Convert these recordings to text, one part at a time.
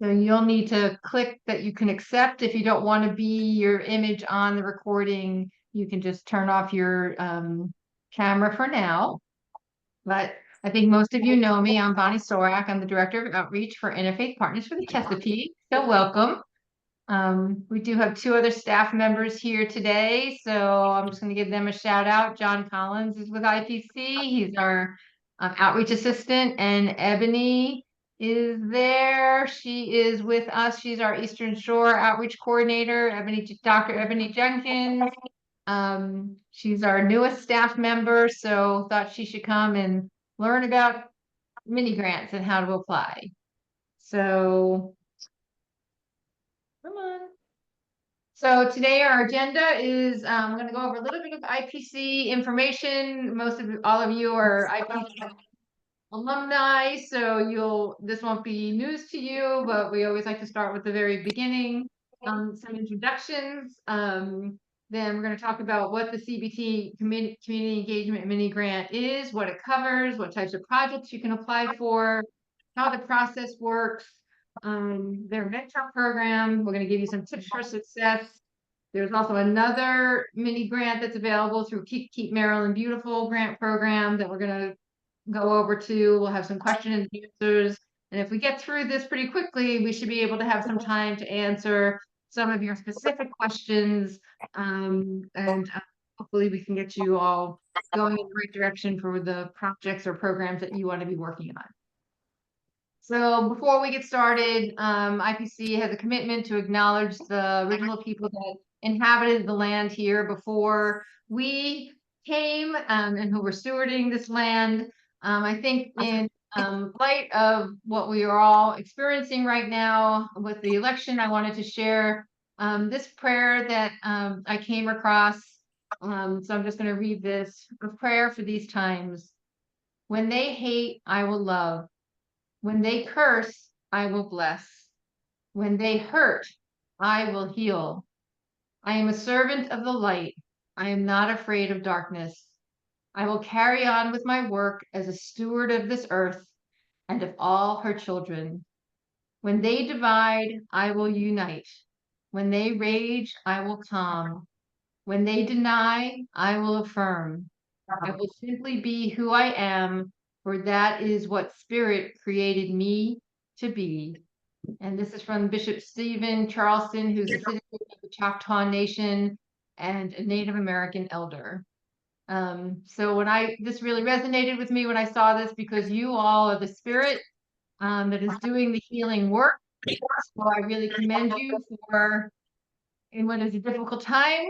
So you'll need to click that you can accept. If you don't want to be your image on the recording, you can just turn off your camera for now. But I think most of you know me. I'm Bonnie Sorak. I'm the Director of Outreach for Interfaith Partners for the Chesapeake. So welcome. We do have two other staff members here today, so I'm just going to give them a shout out. John Collins is with IPC. He's our outreach assistant, and Ebony is there. She is with us. She's our Eastern Shore outreach coordinator, Dr. Ebony Jenkins. She's our newest staff member, so thought she should come and learn about mini grants and how to apply. So come on. So today our agenda is I'm going to go over a little bit of IPC information. All of you are IPC alumni, so this won't be news to you, but we always like to start with the very beginning. Some introductions. Then we're going to talk about what the CBT Community Engagement Mini Grant is, what it covers, what types of projects you can apply for, how the process works. Their mentor program. We're going to give you some tips for success. There's also another mini grant that's available through Keep Maryland Beautiful grant program that we're going to go over to. We'll have some questions and answers. And if we get through this pretty quickly, we should be able to have some time to answer some of your specific questions. And hopefully we can get you all going in the right direction for the projects or programs that you want to be working on. So before we get started, IPC has a commitment to acknowledge the original people that inhabited the land here before we came and who were stewarding this land. I think in light of what we are all experiencing right now with the election, I wanted to share this prayer that I came across. So I'm just going to read this, a prayer for these times. When they hate, I will love. When they curse, I will bless. When they hurt, I will heal. I am a servant of the light. I am not afraid of darkness. I will carry on with my work as a steward of this earth and of all her children. When they divide, I will unite. When they rage, I will calm. When they deny, I will affirm. I will simply be who I am, for that is what Spirit created me to be. And this is from Bishop Stephen Charleston, who's a citizen of the Choctaw Nation and a Native American elder. So this really resonated with me when I saw this, because you all are the Spirit that is doing the healing work. So I really commend you in what is a difficult time,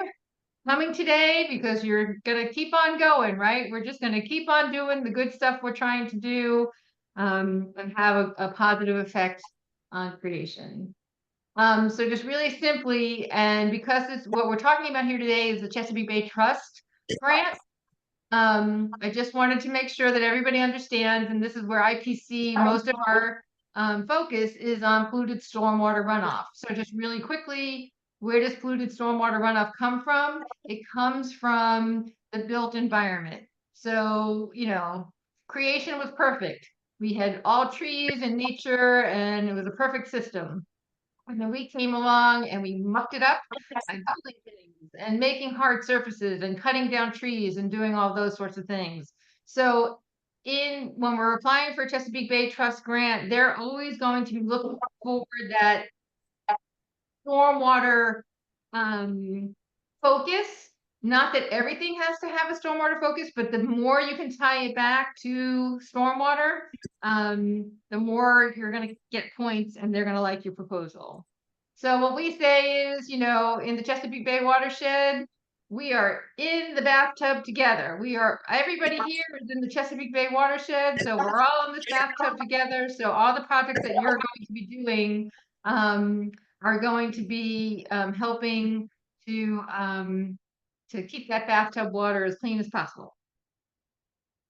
coming today, because you're going to keep on going, right? We're just going to keep on doing the good stuff we're trying to do and have a positive effect on creation. So just really simply, and because what we're talking about here today is the Chesapeake Bay Trust grant, I just wanted to make sure that everybody understands, and this is where IPC, most of our focus is on polluted stormwater runoff. So just really quickly, where does polluted stormwater runoff come from? It comes from the built environment. So, creation was perfect. We had all trees and nature, and it was a perfect system. And then we came along and we mucked it up by building things and making hard surfaces and cutting down trees and doing all those sorts of things. So when we're applying for a Chesapeake Bay Trust grant, they're always going to be looking for that stormwater focus. Not that everything has to have a stormwater focus, but the more you can tie it back to stormwater, the more you're going to get points and they're going to like your proposal. So what we say is, in the Chesapeake Bay watershed, we are in the bathtub together. Everybody here is in the Chesapeake Bay watershed, so we're all in this bathtub together. So all the projects that you're going to be doing are going to be helping to keep that bathtub water as clean as possible.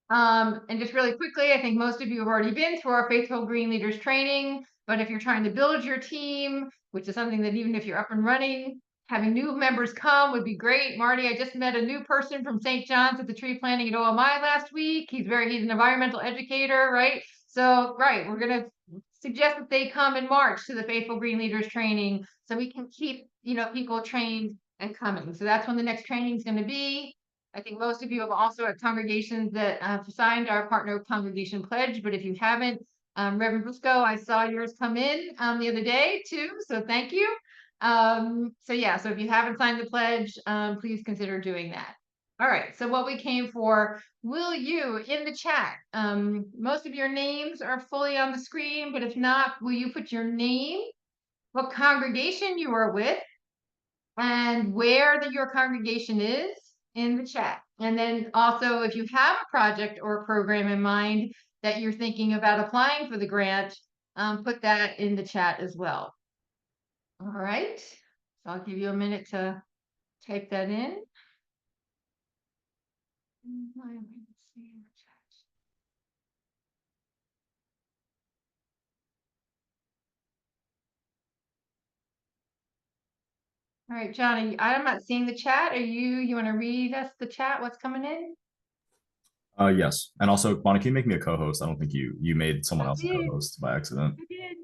And just really quickly, I think most of you have already been through our Faithful Green Leaders training, but if you're trying to build your team, which is something that even if you're up and running, having new members come would be great. Marty, I just met a new person from St. John's at the tree planting at OMI last week. He's an environmental educator, right? So, right, we're going to suggest that they come in March to the Faithful Green Leaders training so we can keep, people trained and coming. So that's when the next training is going to be. I think most of you have also at congregations that have signed our partner congregation pledge, but if you haven't, Reverend Briscoe, I saw yours come in the other day too, so thank you. So if you haven't signed the pledge, please consider doing that. All right, so what we came for, will you, in the chat, most of your names are fully on the screen, but if not, will you put your name, what congregation you are with, and where your congregation is in the chat. And then also, if you have a project or a program in mind that you're thinking about applying for the grant, put that in the chat as well. All right, so I'll give you a minute to type that in. All right, Johnny, I'm not seeing the chat. Are you want to read us the chat? What's coming in? Yes. And also, Bonnie, can you make me a co-host? I don't think you made someone else a did. co-host by accident. I did.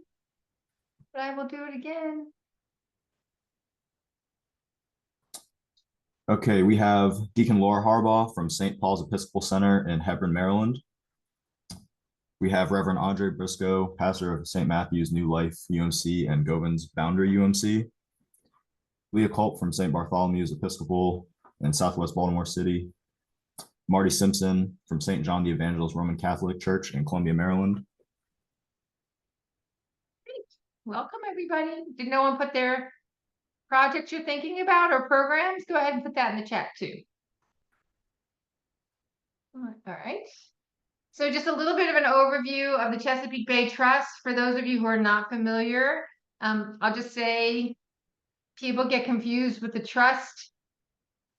But I will do it again. Okay, we have Deacon Laura Harbaugh from St. Paul's Episcopal Center in Hebron, Maryland. We have Reverend Andre Briscoe, pastor of St. Matthew's New Life UMC and Govans Boundary UMC. Leah Culp from St. Bartholomew's Episcopal in Southwest Baltimore City. Marty Simpson from St. John the Evangelist Roman Catholic Church in Columbia, Maryland. Great. Welcome, everybody. Did no one put their projects you're thinking about or programs? Go ahead and put that in the chat too. All right. So just a little bit of an overview of the Chesapeake Bay Trust. For those of you who are not familiar, I'll just say people get confused with the trust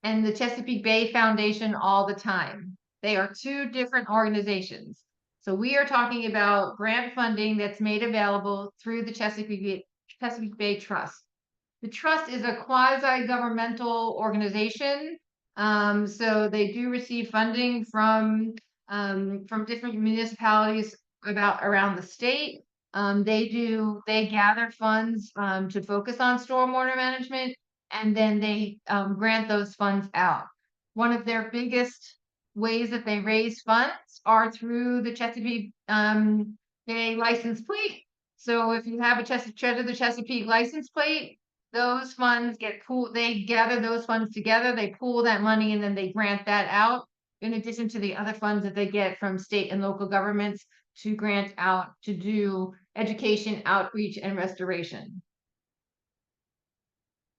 and the Chesapeake Bay Foundation all the time. They are two different organizations. So we are talking about grant funding that's made available through the Chesapeake Bay Trust. The trust is a quasi-governmental organization. So they do receive funding from different municipalities around the state. They gather funds to focus on stormwater management, and then they grant those funds out. One of their biggest ways that they raise funds are through the Chesapeake Bay license plate. So if you have a Treasure the Chesapeake license plate, those funds get pooled. They gather those funds together, they pool that money, and then they grant that out in addition to the other funds that they get from state and local governments to grant out to do education, outreach, and restoration.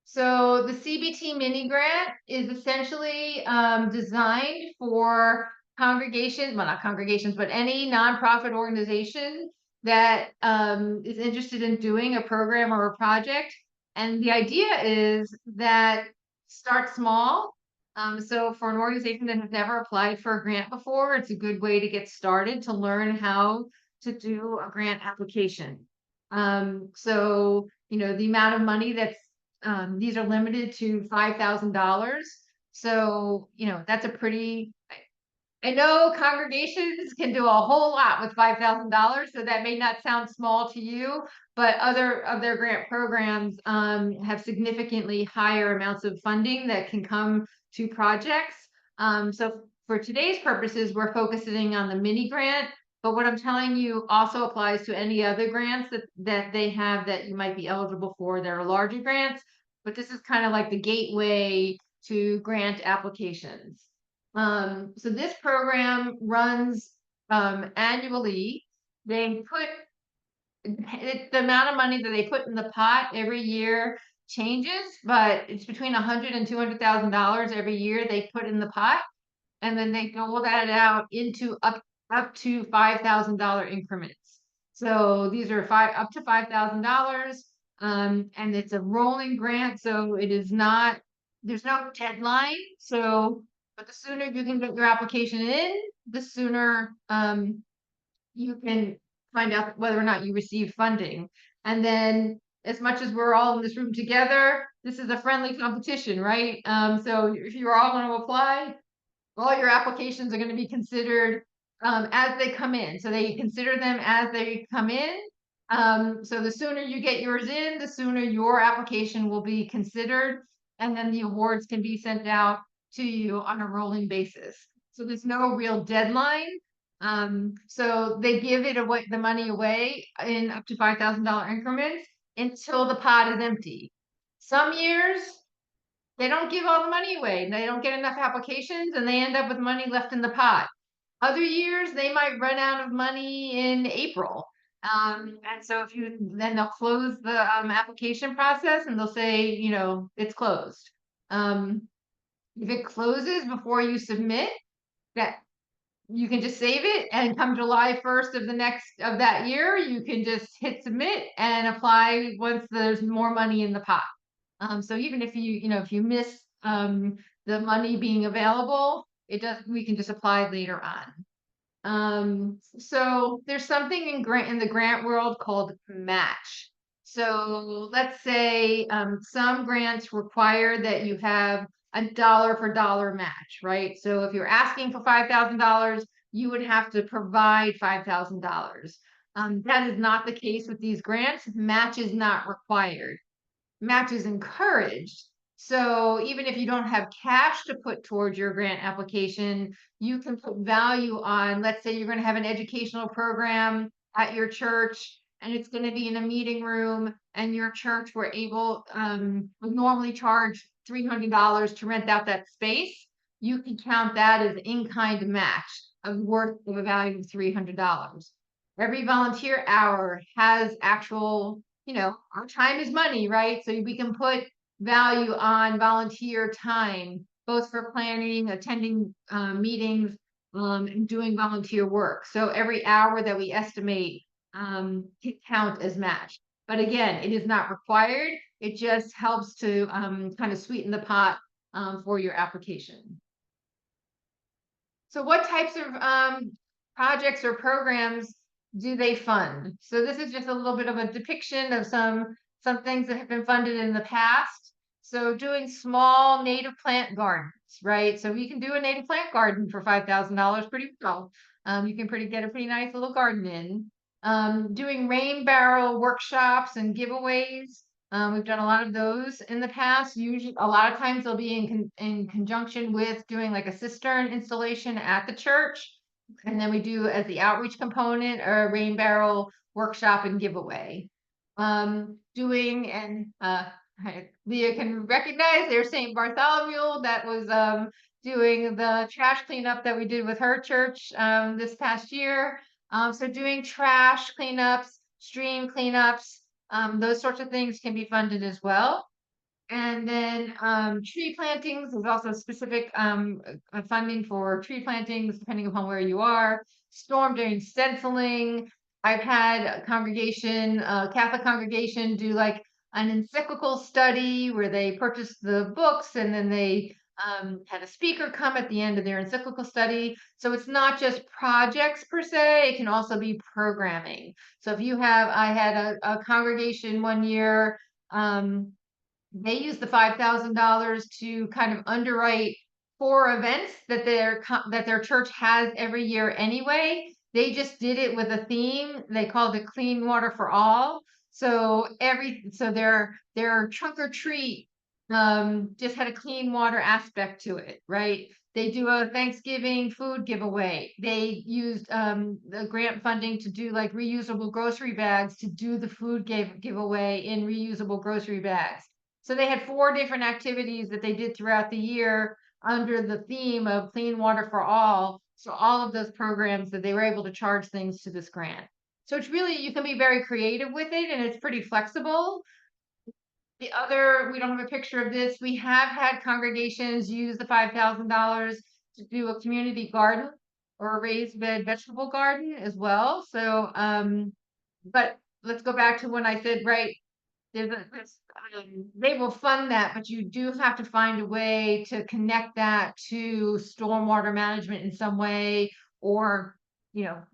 So the CBT Mini Grant is essentially designed for congregations, well, not congregations, but any nonprofit organization that is interested in doing a program or a project. And the idea is that start small. So for an organization that has never applied for a grant before, it's a good way to get started to learn how to do a grant application. So, the amount of money these are limited to $5,000. So, that's a pretty, I know congregations can do a whole lot with $5,000, so that may not sound small to you, but other of their grant programs have significantly higher amounts of funding that can come to projects. So for today's purposes, we're focusing on the mini grant, but what I'm telling you also applies to any other grants that they have that you might be eligible for. There are larger grants, but this is kind of like the gateway to grant applications. So this program runs annually. They put the amount of money that they put in the pot every year changes, but it's between $100,000 and $200,000 every year they put in the pot, and then they dole that out into up to $5,000 increments. So these are up to $5,000, and it's a rolling grant, so it is not. There's no deadline. So, but the sooner you can get your application in, the sooner you can find out whether or not you receive funding. And then, as much as we're all in this room together, this is a friendly competition, right? So if you're all going to apply, all your applications are going to be considered as they come in. So they consider them as they come in. So the sooner you get yours in, the sooner your application will be considered, and then the awards can be sent out to you on a rolling basis. So there's no real deadline. So they give it away, the money away in up to $5,000 increments until the pot is empty. Some years they don't give all the money away. They don't get enough applications and they end up with money left in the pot. Other years, they might run out of money in April. And so then they'll close the application process and they'll say, it's closed. If it closes before you submit, that you can just save it, and come July 1st of that year, you can just hit submit and apply once there's more money in the pot. So even if if you miss the money being available, we can just apply later on. So there's something in the grant world called match. So let's say some grants require that you have a dollar for dollar match, right? So if you're asking for $5,000, you would have to provide $5,000. That is not the case with these grants. Match is not required. Match is encouraged. So even if you don't have cash to put towards your grant application, you can put value on, let's say you're going to have an educational program at your church and it's going to be in a meeting room, and your church would normally charge $300 to rent out that space. You can count that as in-kind match of a value of $300. Every volunteer hour has actual, our time is money, right? So we can put value on volunteer time, both for planning, attending meetings, and doing volunteer work. So every hour that we estimate can count as match. But again, it is not required. It just helps to kind of sweeten the pot for your application. So what types of projects or programs do they fund? So this is just a little bit of a depiction of some things that have been funded in the past. So doing small native plant gardens, right? So we can do a native plant garden for $5,000 pretty well. You can get a pretty nice little garden in. Doing rain barrel workshops and giveaways. We've done a lot of those in the past. Usually, a lot of times they'll be in conjunction with doing like a cistern installation at the church. And then we do, as the outreach component, a rain barrel workshop and giveaway. Leah can recognize there's St. Bartholomew that was doing the trash cleanup that we did with her church this past year. So doing trash cleanups, stream cleanups, those sorts of things can be funded as well. And then tree plantings is also specific funding for tree plantings, depending upon where you are. Storm drain stenciling. I've had a Catholic congregation, do like an encyclical study where they purchased the books and then they had a speaker come at the end of their encyclical study. So it's not just projects per se, it can also be programming. So I had a congregation one year, they use the $5,000 to kind of underwrite 4 events that their church has every year anyway. They just did it with a theme. They called it Clean Water for All. So their trunk or treat just had a clean water aspect to it, right? They do a Thanksgiving food giveaway. They used the grant funding to do like reusable grocery bags to do the food giveaway in reusable grocery bags. So they had 4 different activities that they did throughout the year under the theme of Clean Water for All. So all of those programs that they were able to charge things to this grant. So it's really, you can be very creative with it and it's pretty flexible. We don't have a picture of this. We have had congregations use the $5,000 to do a community garden or a raised bed vegetable garden as well. So, but let's go back to when I said, right, they will fund that, but you do have to find a way to connect that to stormwater management in some way, or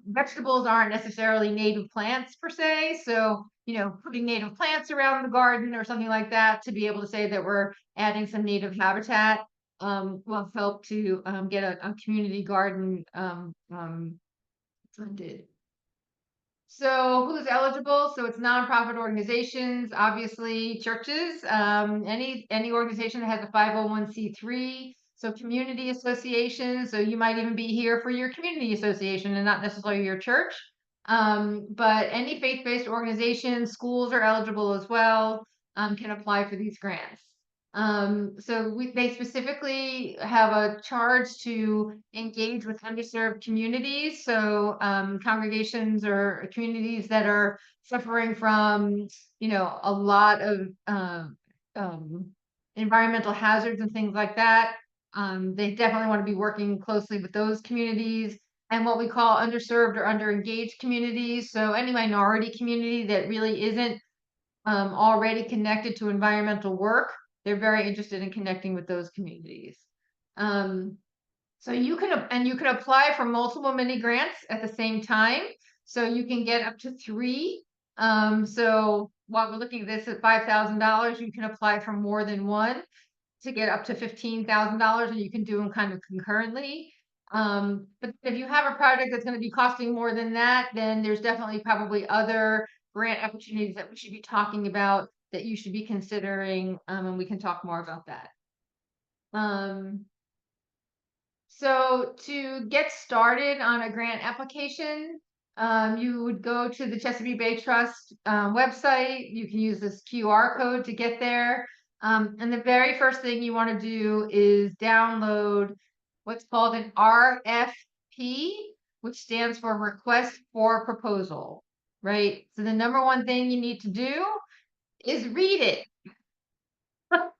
vegetables aren't necessarily native plants per se. So, putting native plants around the garden or something like that to be able to say that we're adding some native habitat will help to get a community garden funded. So who's eligible? So it's nonprofit organizations, obviously churches, any organization that has a 501c3. So community associations. So you might even be here for your community association and not necessarily your church. But any faith-based organizations, schools are eligible as well, can apply for these grants. So they specifically have a charge to engage with underserved communities. So congregations or communities that are suffering from, a lot of environmental hazards and things like that. They definitely want to be working closely with those communities and what we call underserved or underengaged communities. So any minority community that really isn't already connected to environmental work, they're very interested in connecting with those communities. So you can apply for multiple mini grants at the same time. So you can get up to 3. So while we're looking at this at $5,000, you can apply for more than one to get up to $15,000, and you can do them kind of concurrently. But if you have a project that's going to be costing more than that, then there's definitely probably other grant opportunities that we should be talking about that you should be considering, and we can talk more about that. So to get started on a grant application, you would go to the Chesapeake Bay Trust website. You can use this QR code to get there. And the very first thing you want to do is download what's called an RFP, which stands for Request for Proposal, right? So the number one thing you need to do is read it. And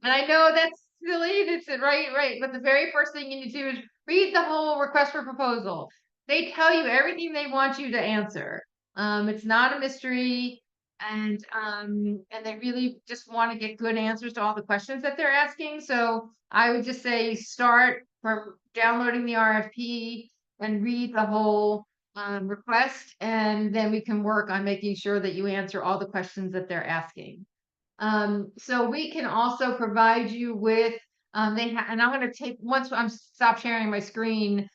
I know that's silly, it's right. But the very first thing you need to do is read the whole request for proposal. They tell you everything they want you to answer. It's not a mystery, and they really just want to get good answers to all the questions that they're asking. So I would just say start from downloading the RFP and read the whole request, and then we can work on making sure that you answer all the questions that they're asking. So we can also provide you with, and I'm going to take, once I'm stop sharing my screen,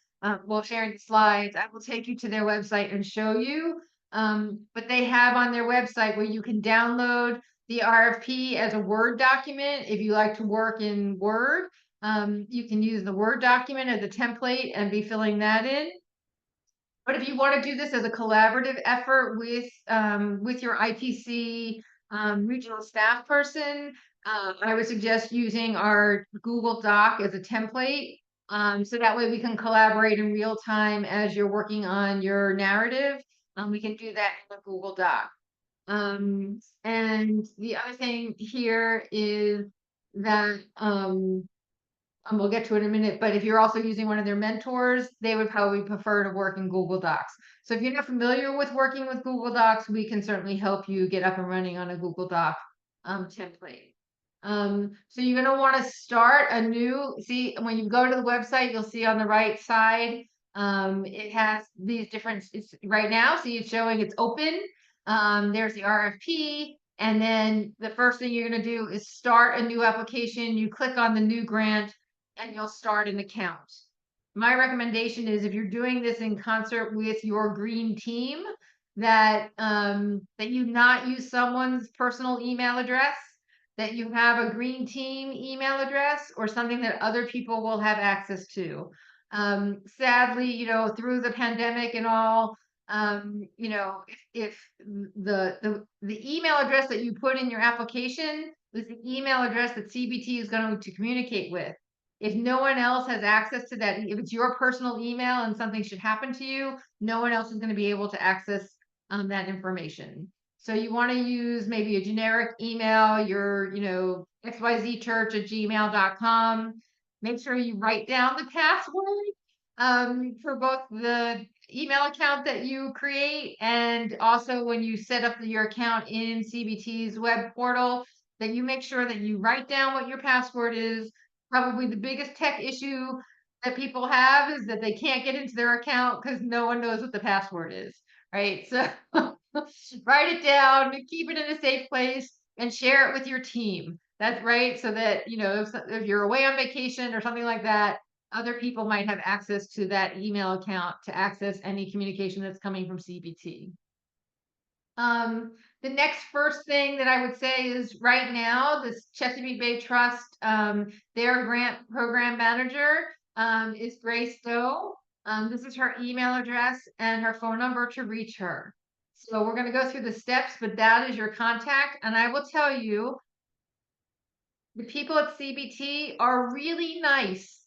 sharing the slides, I will take you to their website and show you. But they have on their website where you can download the RFP as a Word document. If you like to work in Word, you can use the Word document as a template and be filling that in. But if you want to do this as a collaborative effort with your ITC regional staff person, I would suggest using our Google Doc as a template. So that way we can collaborate in real time as you're working on your narrative. We can do that in the Google Doc. And the other thing here is that we'll get to it in a minute, but if you're also using one of their mentors, they would probably prefer to work in Google Docs. So if you're not familiar with working with Google Docs, we can certainly help you get up and running on a Google Doc template. So you're going to want to start a new, see, when you go to the website, you'll see on the right side, it has these different, right now, see it's showing it's open. There's the RFP. And then the first thing you're going to do is start a new application. You click on the new grant and you'll start an account. My recommendation is if you're doing this in concert with your green team, that you not use someone's personal email address, that you have a green team email address or something that other people will have access to. Sadly, through the pandemic and all, if the email address that you put in your application is the email address that CBT is going to communicate with. If no one else has access to that, if it's your personal email and something should happen to you, no one else is going to be able to access that information. So you want to use maybe a generic email, your, xyzchurch@gmail.com. Make sure you write down the password for both the email account that you create and also when you set up your account in CBT's web portal, that you make sure that you write down what your password is. Probably the biggest tech issue that people have is that they can't get into their account because no one knows what the password is, right? So write it down, keep it in a safe place, and share it with your team. That's right. So that, if you're away on vacation or something like that, other people might have access to that email account to access any communication that's coming from CBT. The next first thing that I would say is right now, this Chesapeake Bay Trust, their grant program manager is Grace Doe. This is her email address and her phone number to reach her. So we're going to go through the steps, but that is your contact. And I will tell you, the people at CBT are really nice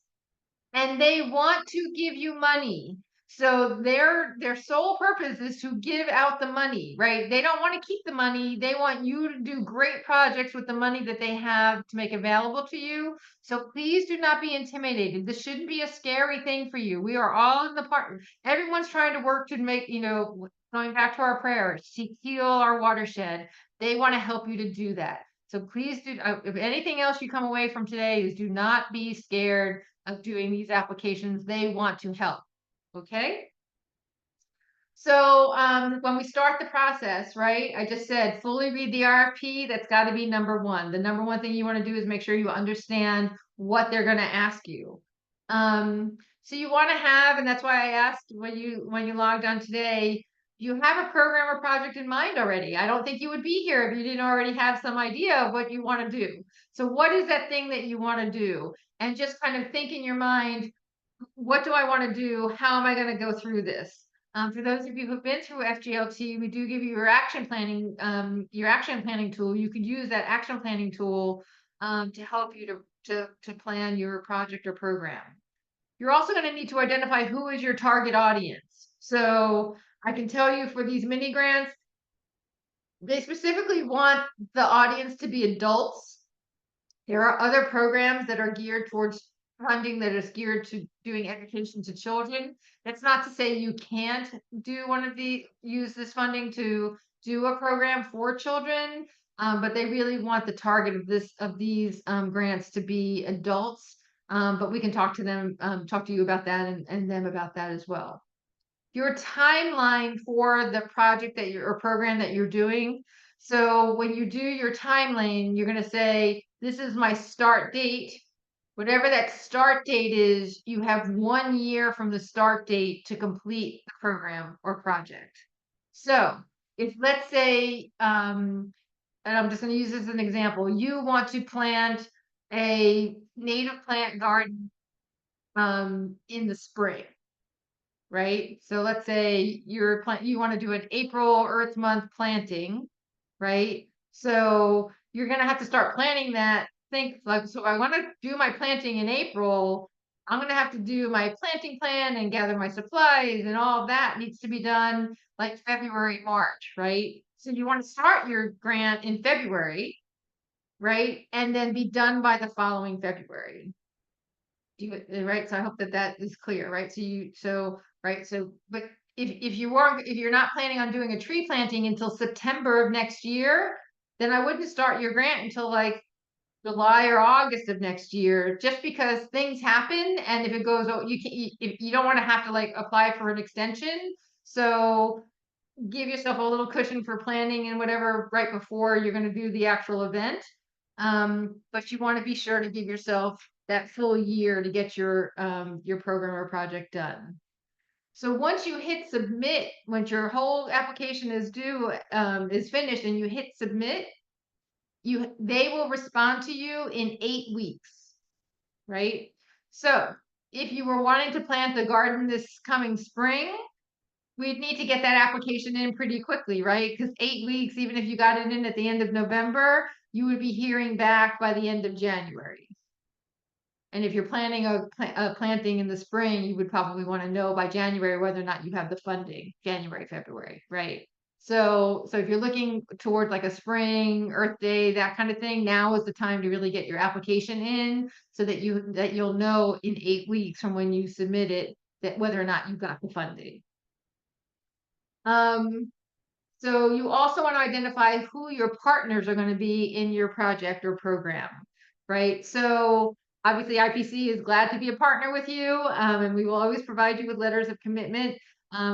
and they want to give you money. So their sole purpose is to give out the money, right? They don't want to keep the money. They want you to do great projects with the money that they have to make available to you. So please do not be intimidated. This shouldn't be a scary thing for you. We are all in the part. Everyone's trying to work to make, going back to our prayers, to heal our watershed. They want to help you to do that. So please do, if anything else you come away from today is do not be scared of doing these applications. They want to help. Okay. So when we start the process, right, I just said fully read the RFP. That's got to be number one. The number one thing you want to do is make sure you understand what they're going to ask you. So you want to have, and that's why I asked when you logged on today, you have a program or project in mind already. I don't think you would be here if you didn't already have some idea of what you want to do. So what is that thing that you want to do? And just kind of think in your mind, what do I want to do? How am I going to go through this? For those of you who've been through FGLT, we do give you your action planning tool. You could use that action planning tool to help you to plan your project or program. You're also going to need to identify who is your target audience. So I can tell you for these mini grants, they specifically want the audience to be adults. There are other programs that are geared towards funding that is geared to doing education to children. That's not to say you can't do use this funding to do a program for children, but they really want the target of these grants to be adults. But we can talk to you about that and them about that as well. Your timeline for the project or program that you're doing. So when you do your timeline, you're going to say, this is my start date. Whatever that start date is, you have 1 year from the start date to complete the program or project. So if let's say, and I'm just going to use this as an example, you want to plant a native plant garden in the spring, right? So let's say you want to do an April Earth Month planting, right? So you're going to have to start planning that. Think like, so I want to do my planting in April. I'm going to have to do my planting plan and gather my supplies, and all of that needs to be done like February, March, right? So you want to start your grant in February, right? And then be done by the following February. Right? So I hope that is clear, right? But if you're not planning on doing a tree planting until September of next year, then I wouldn't start your grant until like July or August of next year, just because things happen. And if it goes, you don't want to have to like apply for an extension. So give yourself a little cushion for planning and whatever right before you're going to do the actual event. But you want to be sure to give yourself that full year to get your program or project done. So once you hit submit, once your whole application is finished and you hit submit, they will respond to you in 8 weeks, right? So if you were wanting to plant the garden this coming spring, we'd need to get that application in pretty quickly, right? Because 8 weeks, even if you got it in at the end of November, you would be hearing back by the end of January. And if you're planning a planting in the spring, you would probably want to know by January whether or not you have the funding, January, February, right? So if you're looking towards like a spring, Earth Day, that kind of thing, now is the time to really get your application in so that you'll know in 8 weeks from when you submit it that whether or not you got the funding. So you also want to identify who your partners are going to be in your project or program, right? So obviously IPC is glad to be a partner with you, and we will always provide you with letters of commitment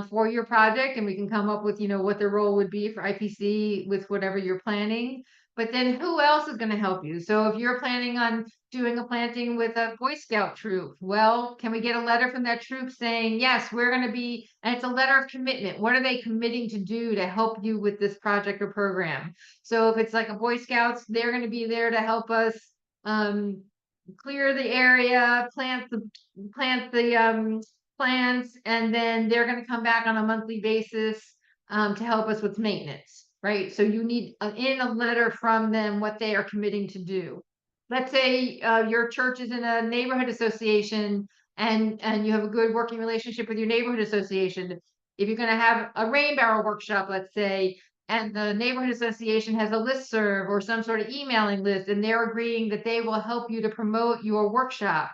for your project, and we can come up with, what the role would be for IPC with whatever you're planning. But then who else is going to help you? So if you're planning on doing a planting with a Boy Scout troop, well, can we get a letter from that troop saying, yes, we're going to be, and it's a letter of commitment. What are they committing to do to help you with this project or program? So if it's like a Boy Scouts, they're going to be there to help us clear the area, plant the plants, and then they're going to come back on a monthly basis to help us with maintenance, right? So you need in a letter from them what they are committing to do. Let's say your church is in a neighborhood association and you have a good working relationship with your neighborhood association. If you're going to have a rain barrel workshop, let's say, and the neighborhood association has a listserv or some sort of emailing list, and they're agreeing that they will help you to promote your workshop,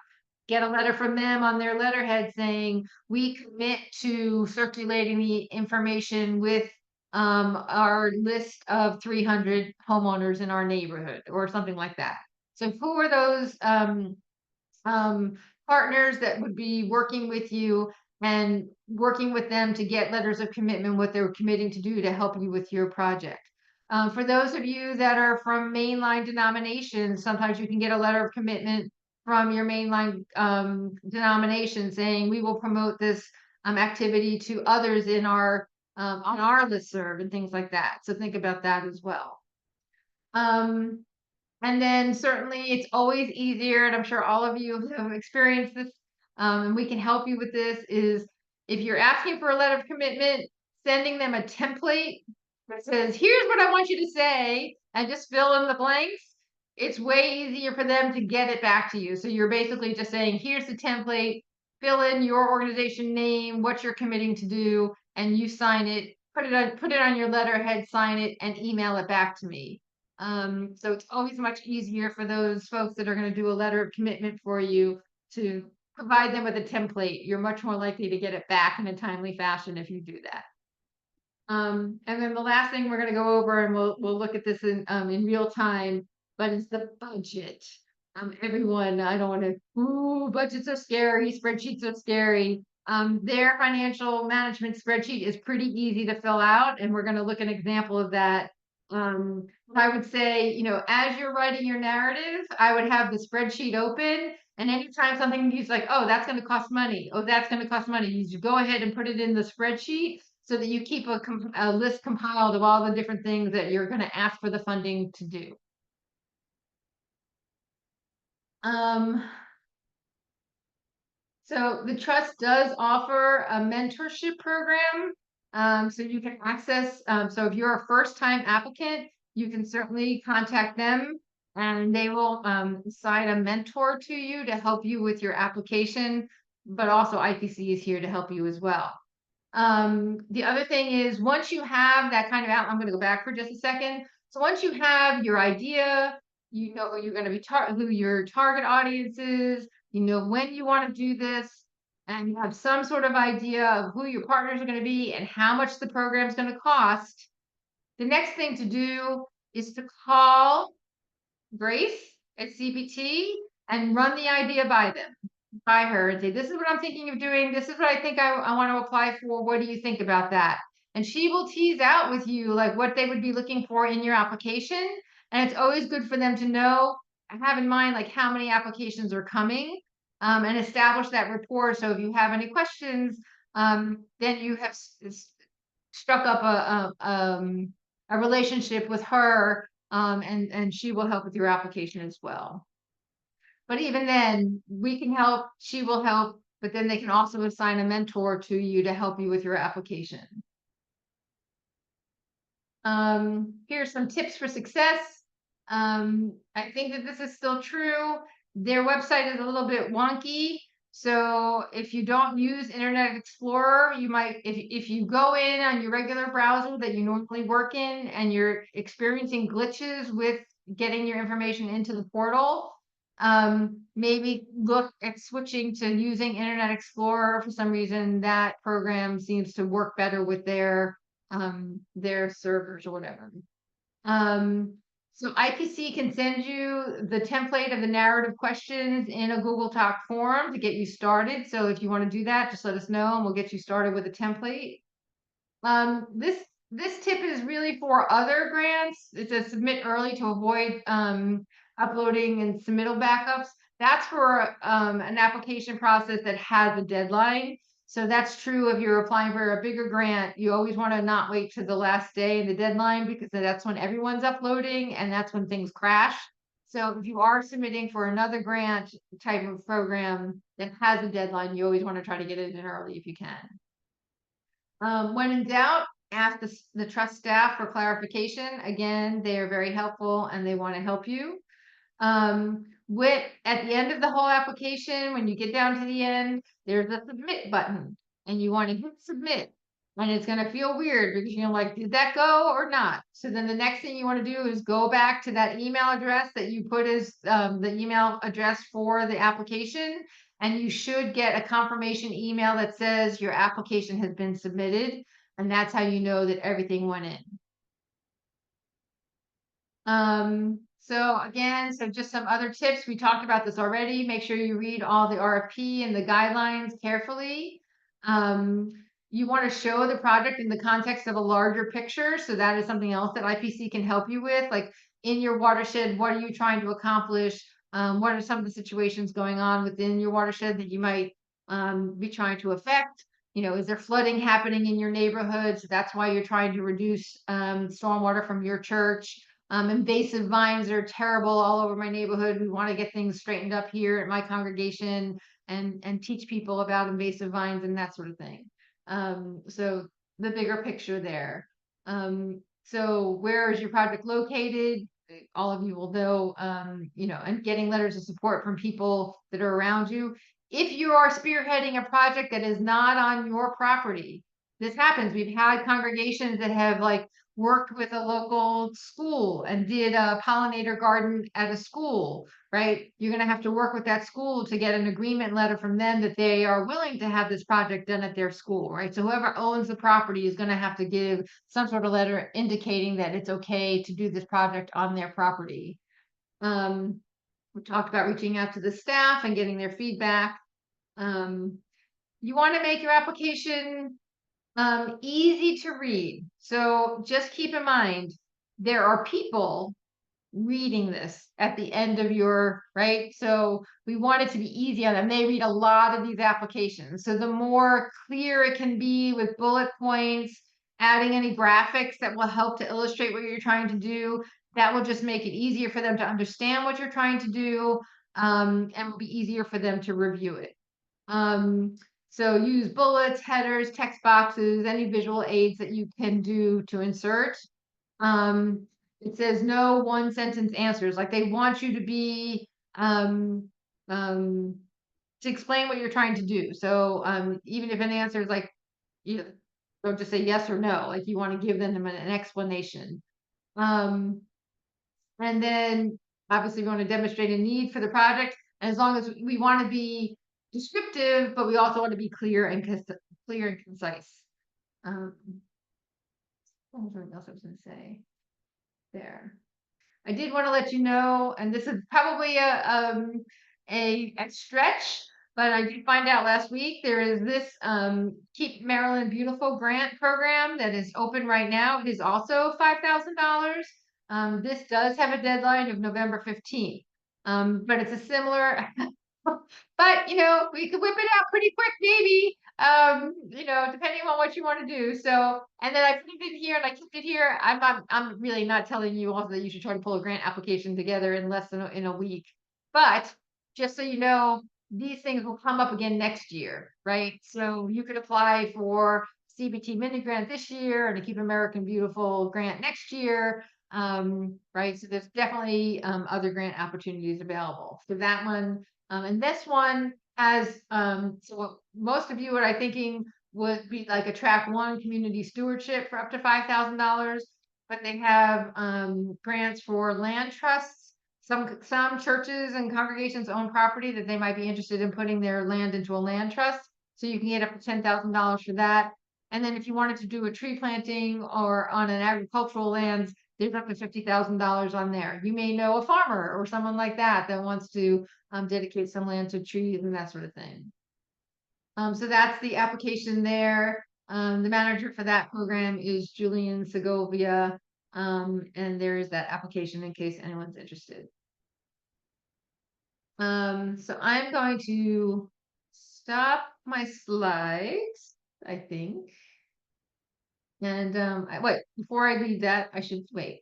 get a letter from them on their letterhead saying, we commit to circulating the information with our list of 300 homeowners in our neighborhood or something like that. So who are those partners that would be working with you and working with them to get letters of commitment, what they're committing to do to help you with your project? For those of you that are from mainline denominations, sometimes you can get a letter of commitment from your mainline denomination saying we will promote this activity to others in our on our listserv and things like that. So think about that as well. And then certainly it's always easier, and I'm sure all of you have experienced this, and we can help you with this, is if you're asking for a letter of commitment, sending them a template that says, here's what I want you to say, and just fill in the blanks. It's way easier for them to get it back to you. So you're basically just saying, here's the template, fill in your organization name, what you're committing to do, and you sign it, put it on your letterhead, sign it, and email it back to me. So it's always much easier for those folks that are going to do a letter of commitment for you to provide them with a template. You're much more likely to get it back in a timely fashion if you do that. And then the last thing we're going to go over, and we'll look at this in real time, but it's the budget. Everyone, I don't want to, budgets are scary, spreadsheets are scary. Their financial management spreadsheet is pretty easy to fill out, and we're going to look at an example of that. I would say, you know, as you're writing your narrative, I would have the spreadsheet open, and anytime something is like, oh, that's going to cost money, oh, that's going to cost money, you just go ahead and put it in the spreadsheet so that you keep a list compiled of all the different things that you're going to ask for the funding to do. So the trust does offer a mentorship program. So you can access, so if you're a first-time applicant, you can certainly contact them and they will assign a mentor to you to help you with your application, but also IPC is here to help you as well. The other thing is once you have that kind of I'm going to go back for just a second. So once you have your idea, you know who you're going to be who your target audience is, you know when you want to do this, and you have some sort of idea of who your partners are going to be and how much the program is going to cost. The next thing to do is to call Grace at CBT and run the idea by her and say, this is what I'm thinking of doing. This is what I think I want to apply for. What do you think about that? And she will tease out with you like what they would be looking for in your application. And it's always good for them to know and have in mind like how many applications are coming and establish that rapport. So if you have any questions, then you have struck up a relationship with her and she will help with your application as well. But even then, we can help, she will help, but then they can also assign a mentor to you to help you with your application. Here's some tips for success. I think that this is still true. Their website is a little bit wonky. So if you don't use Internet Explorer, you might, if you go in on your regular browser that you normally work in and you're experiencing glitches with getting your information into the portal, maybe look at switching to using Internet Explorer. For some reason, that program seems to work better with their servers or whatever. So IPC can send you the template of the narrative questions in a Google Doc form to get you started. So if you want to do that, just let us know and we'll get you started with a template. This this tip is really for other grants. It's a submit early to avoid uploading and submittal backups. That's for an application process that has a deadline. So that's true if you're applying for a bigger grant. You always want to not wait to the last day of the deadline, because that's when everyone's uploading and that's when things crash. So if you are submitting for another grant type of program that has a deadline, you always want to try to get it in early if you can. When in doubt, ask the trust staff for clarification. Again, they are very helpful and they want to help you. At the end of the whole application, when you get down to the end, there's a submit button and you want to hit submit. And it's going to feel weird because you're like, did that go or not? So then the next thing you want to do is go back to that email address that you put as the email address for the application. And you should get a confirmation email that says your application has been submitted. And that's how you know that everything went in. So just some other tips. We talked about this already. Make sure you read all the RFP and the guidelines carefully. You want to show the project in the context of a larger picture. So that is something else that IPC can help you with. Like in your watershed, what are you trying to accomplish? What are some of the situations going on within your watershed that you might be trying to affect? You know, is there flooding happening in your neighborhood? So that's why you're trying to reduce stormwater from your church. Invasive vines are terrible all over my neighborhood. We want to get things straightened up here at my congregation and teach people about invasive vines and that sort of thing. So the bigger picture there. So where is your project located? All of you will know, you know, and getting letters of support from people that are around you. If you are spearheading a project that is not on your property, this happens. We've had congregations that have like worked with a local school and did a pollinator garden at a school, right? You're going to have to work with that school to get an agreement letter from them that they are willing to have this project done at their school, right? So whoever owns the property is going to have to give some sort of letter indicating that it's okay to do this project on their property. We talked about reaching out to the staff and getting their feedback. You want to make your application easy to read. So just keep in mind, there are people reading this at the end of your, right? So we want it to be easy on them. They read a lot of these applications. So the more clear it can be with bullet points, adding any graphics that will help to illustrate what you're trying to do, that will just make it easier for them to understand what you're trying to do, and will be easier for them to review it. So use bullets, headers, text boxes, any visual aids that you can do to insert. It says no one sentence answers. Like they want you to be to explain what you're trying to do. So even if an answer is like, you don't just say yes or no. Like you want to give them an explanation. And then obviously we want to demonstrate a need for the project. And as long as we want to be descriptive, but we also want to be clear and concise. What was something else I was going to say? There. I did want to let you know, and this is probably a stretch, but I did find out last week there is this Keep Maryland Beautiful grant program that is open right now. It is also $5,000. This does have a deadline of November 15th, but it's a similar. But you know, we could whip it out pretty quick, maybe. You know, depending on what you want to do. So, and then I put it in here and I kept it here. I'm really not telling you also that you should try to pull a grant application together in less than in a week. But just so you know, these things will come up again next year, right? So you could apply for CBT Mini Grant this year and a Keep American Beautiful grant next year. Right. So there's definitely other grant opportunities available. So that one. And this one has, so what most of you are thinking would be like a track 1 community stewardship for up to $5,000, but they have grants for land trusts. Some churches and congregations own property that they might be interested in putting their land into a land trust. So you can get up to $10,000 for that. And then if you wanted to do a tree planting or on an agricultural land, there's up to $50,000 on there. You may know a farmer or someone like that that wants to dedicate some land to trees and that sort of thing. So that's the application there. The manager for that program is Julian Segovia. And there's that application in case anyone's interested. So I'm going to stop my slides, I think. And wait, before I leave that, I should wait.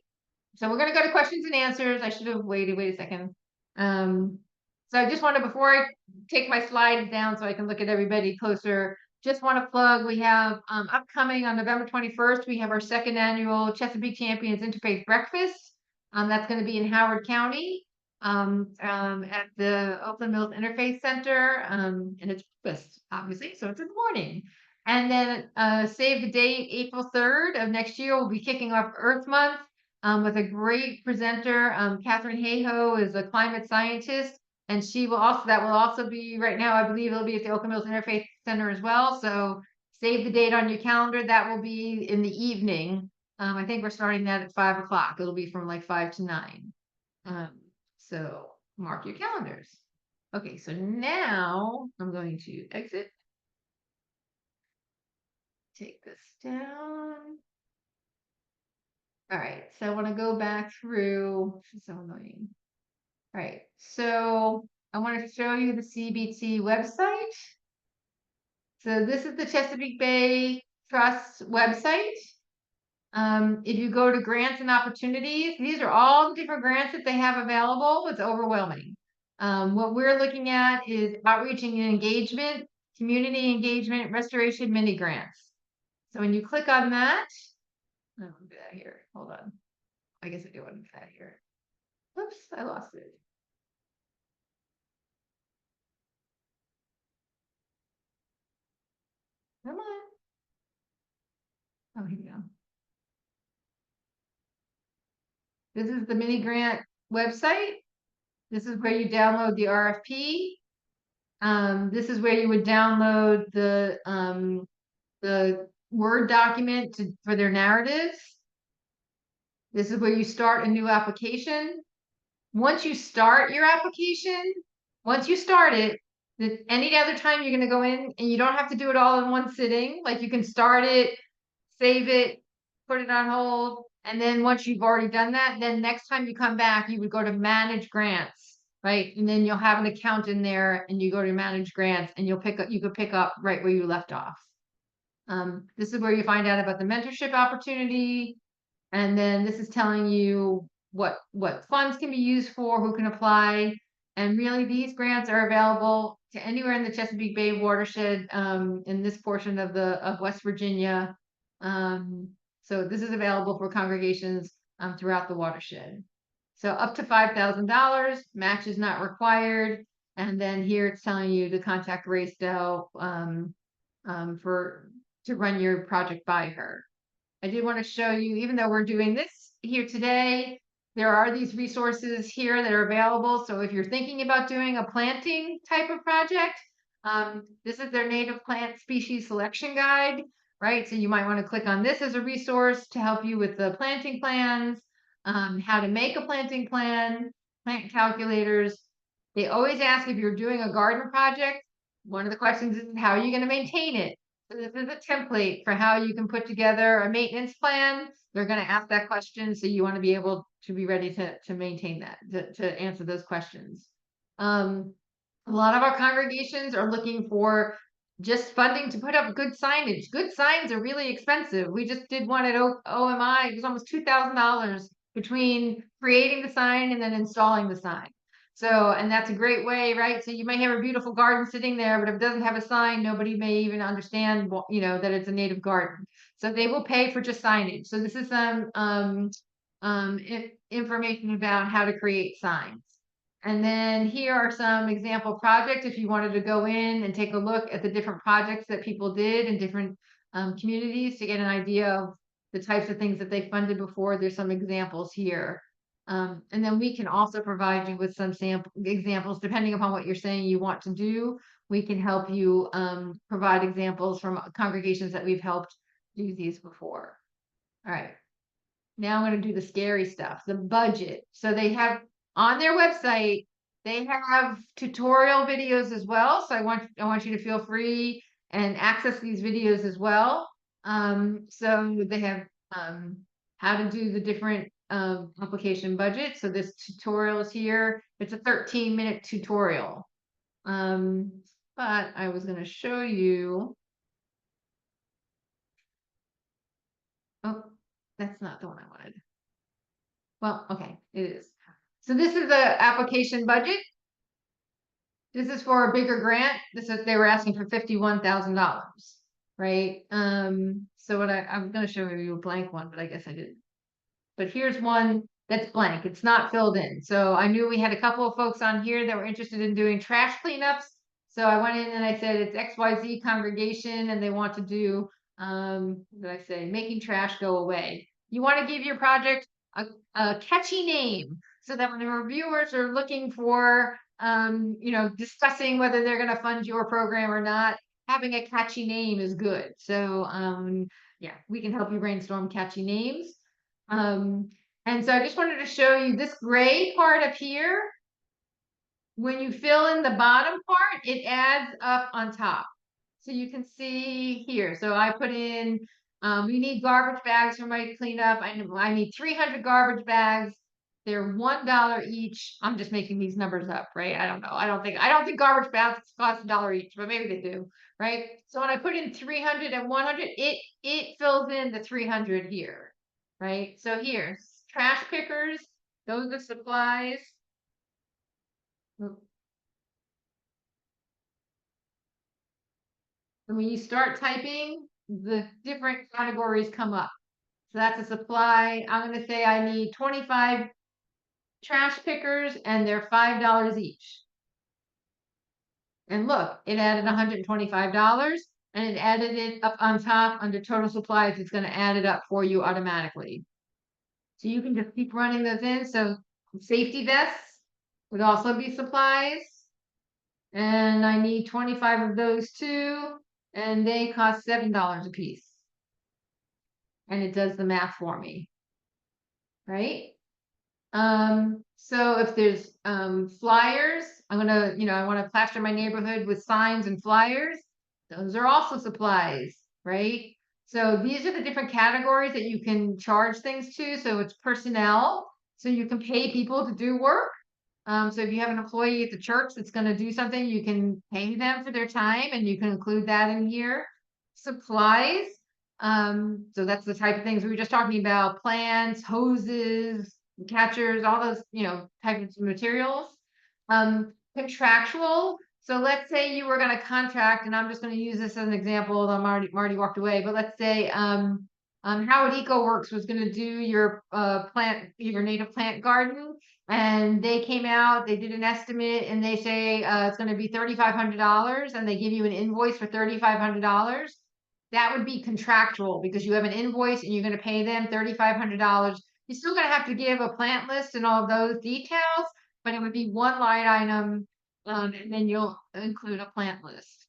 So we're gonna go to questions and answers. I should have waited, wait a second. So I just want to, before I take my slides down so I can look at everybody closer, just want to plug, we have upcoming on November 21st, we have our second annual Chesapeake Champions Interfaith Breakfast. That's going to be in Howard County at the Oakland Mills Interfaith Center. And it's breakfast, obviously, so it's in the morning. And then save the date, April 3rd of next year, we'll be kicking off Earth Month with a great presenter. Catherine Hayhoe is a climate scientist, and she will also, that will also be right now, I believe it'll be at the Oakland Mills Interfaith Center as well. So save the date on your calendar. That will be in the evening. I think we're starting that at 5 o'clock. It'll be from like 5 to 9. So mark your calendars. Okay, so now I'm going to exit. Take this down. All right, so I want to go back through. This is so annoying. All right, so I want to show you the CBT website. So this is the Chesapeake Bay Trust website. If you go to grants and opportunities, these are all the different grants that they have available. It's overwhelming. What we're looking at is outreach and engagement, community engagement, restoration mini grants. So when you click on that, I don't do that here. Hold on. I guess I do want to do that here. Oops, I lost it. Come on. Oh, here we go. This is the mini grant website. This is where you download the RFP. This is where you would download the Word document for their narratives. This is where you start a new application. Once you start your application, once you start it, any other time you're going to go in and you don't have to do it all in one sitting. Like you can start it, save it, put it on hold. And then once you've already done that, then next time you come back, you would go to manage grants, right? And then you'll have an account in there and you go to manage grants and you could pick up right where you left off. This is where you find out about the mentorship opportunity. And then this is telling you what funds can be used for, who can apply. And really these grants are available to anywhere in the Chesapeake Bay watershed in this portion of West Virginia. So this is available for congregations throughout the watershed. So up to $5,000, match is not required. And then here it's telling you to contact Raysdale to run your project by her. I did want to show you, even though we're doing this here today, there are these resources here that are available. So if you're thinking about doing a planting type of project, this is their native plant species selection guide, right? So you might want to click on this as a resource to help you with the planting plans, how to make a planting plan, plant calculators. They always ask if you're doing a garden project, one of the questions is how are you going to maintain it? So this is a template for how you can put together a maintenance plan. They're going to ask that question. So you want to be able to be ready to maintain that, to answer those questions. A lot of our congregations are looking for just funding to put up good signage. Good signs are really expensive. We just did one at OMI. It was almost $2,000 between creating the sign and then installing the sign. So, and that's a great way, right? So you may have a beautiful garden sitting there, but if it doesn't have a sign, nobody may even understand, that it's a native garden. So they will pay for just signage. So this is some information about how to create signs. And then here are some example projects if you wanted to go in and take a look at the different projects that people did in different communities to get an idea of the types of things that they funded before. There's some examples here. And then we can also provide you with some sample examples, depending upon what you're saying you want to do. We can help you provide examples from congregations that we've helped do these before. All right. Now I'm going to do the scary stuff, the budget. So they have on their website, they have tutorial videos as well. So I want you to feel free and access these videos as well. So they have how to do the different application budget. So this tutorial is here. It's a 13-minute tutorial. But I was going to show you. Oh, that's not the one I wanted. Well, okay, it is. So this is the application budget. This is for a bigger grant. This is, they were asking for $51,000, right? So what I'm going to show you a blank one, but I guess I didn't. But here's one that's blank. It's not filled in. So I knew we had a couple of folks on here that were interested in doing trash cleanups. So I went in and I said, it's XYZ congregation and they want to do, what did I say? Making trash go away. You want to give your project a catchy name so that when the reviewers are looking for, discussing whether they're going to fund your program or not, having a catchy name is good. So, yeah, we can help you brainstorm catchy names. And so I just wanted to show you this gray part up here. When you fill in the bottom part, it adds up on top. So you can see here. So I put in, we need garbage bags for my cleanup. I need 300 garbage bags. They're $1 each. I'm just making these numbers up, right? I don't know. I don't think garbage bags cost $1 each, but maybe they do, right? So when I put in 300 and 100, it fills in the 300 here, right? So here's trash pickers. Those are supplies. And when you start typing, the different categories come up. So that's a supply. I'm going to say I need 25 trash pickers and they're $5 each. And look, it added $125 and it added it up on top under total supplies. It's going to add it up for you automatically. So you can just keep running those in. So safety vests would also be supplies. And I need 25 of those too. And they cost $7 a piece. And it does the math for me. Right? So if there's flyers, I'm gonna, I want to plaster my neighborhood with signs and flyers. Those are also supplies, right? So these are the different categories that you can charge things to. So it's personnel. So you can pay people to do work. So if you have an employee at the church that's going to do something, you can pay them for their time and you can include that in here. Supplies. So that's the type of things we were just talking about, plants, hoses, catchers, all those, types of materials. Contractual. So let's say you were going to contract, and I'm just going to use this as an example. I'm already walked away, but let's say Howard EcoWorks was going to do your your native plant garden, and they came out, they did an estimate, and they say it's going to be $3,500, and they give you an invoice for $3,500. That would be contractual because you have an invoice and you're going to pay them $3,500. You're still going to have to give a plant list and all of those details, but it would be one line item, and then you'll include a plant list.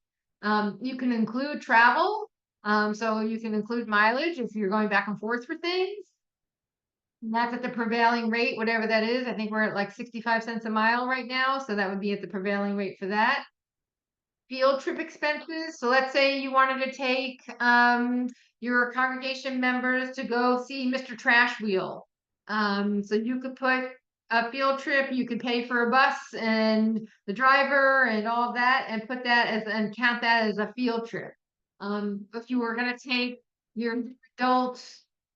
You can include travel, so you can include mileage if you're going back and forth for things. And that's at the prevailing rate, whatever that is. I think we're at like 65 cents a mile right now, so that would be at the prevailing rate for that. Field trip expenses. So let's say you wanted to take your congregation members to go see Mr. Trash Wheel. So you could put a field trip, you could pay for a bus and the driver and all of that and put that as and count that as a field trip. If you were going to take your adult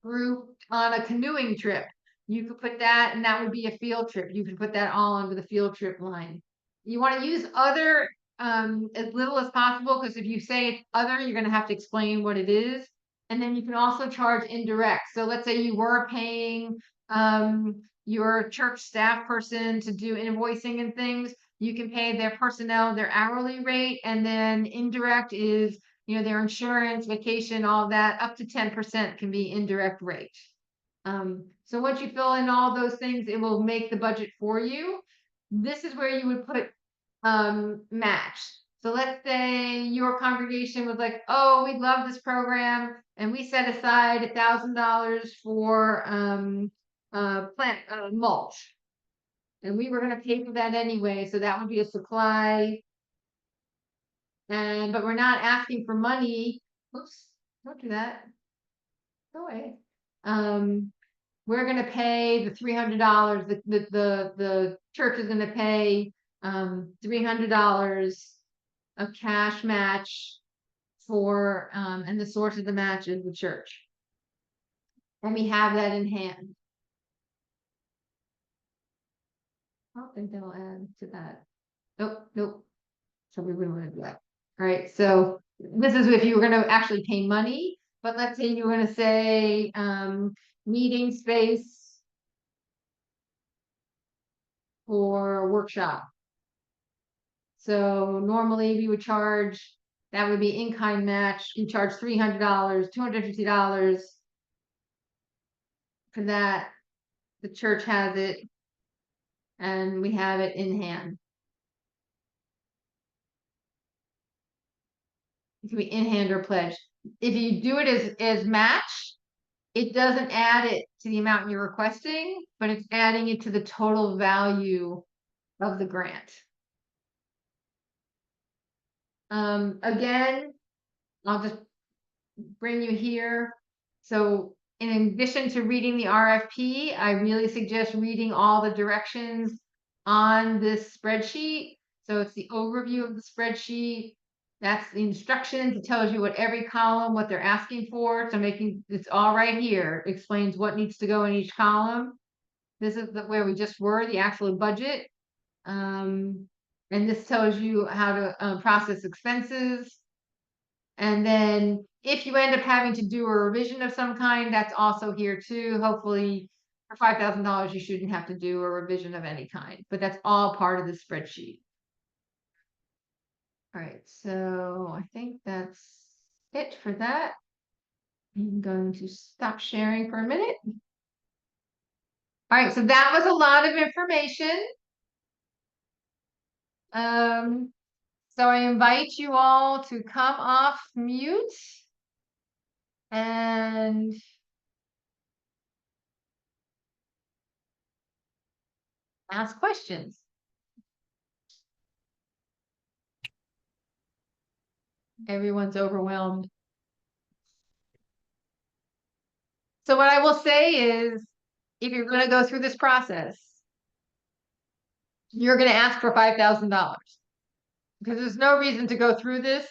group on a canoeing trip, you could put that and that would be a field trip. You could put that all under the field trip line. You want to use other as little as possible, because if you say it's other, you're going to have to explain what it is. And then you can also charge indirect. So let's say you were paying your church staff person to do invoicing and things, you can pay their personnel their hourly rate, and then indirect is their insurance, vacation, all that, up to 10% can be indirect rate. So once you fill in all those things, it will make the budget for you. This is where you would put match. So let's say your congregation was like, oh, we love this program, and we set aside $1,000 for plant mulch, and we were going to pay for that anyway, so that would be a supply. But we're not asking for money. Oops, Don't do that. Go away. We're gonna pay the $300, the church is gonna pay, $300 of cash match for, and the source of the match is the church. And we have that in hand. I don't think that'll add to that. Nope, nope. So we wouldn't want to do that. All right, so this is if you were gonna actually pay money, but let's say you were gonna say, meeting space for a workshop. So normally we would charge, that would be in-kind match, you charge $300, $250 for that. The church has it and we have it in hand. It can be in hand or pledge. If you do it as match, it doesn't add it to the amount you're requesting, but it's adding it to the total value of the grant. Again, I'll just bring you here. So in addition to reading the RFP, I really suggest reading all the directions on this spreadsheet. So it's the overview of the spreadsheet. That's the instructions. It tells you what every column, what they're asking for. So it's all right here. It explains what needs to go in each column. This is where we just were, the actual budget. And this tells you how to process expenses. And then if you end up having to do a revision of some kind, that's also here too. Hopefully for $5,000, you shouldn't have to do a revision of any kind, but that's all part of the spreadsheet. All right, so I think that's it for that. I'm going to stop sharing for a minute. All right, so that was a lot of information. So I invite you all to come off mute and ask questions. Everyone's overwhelmed. So what I will say is, if you're going to go through this process, you're going to ask for $5,000 because there's no reason to go through this.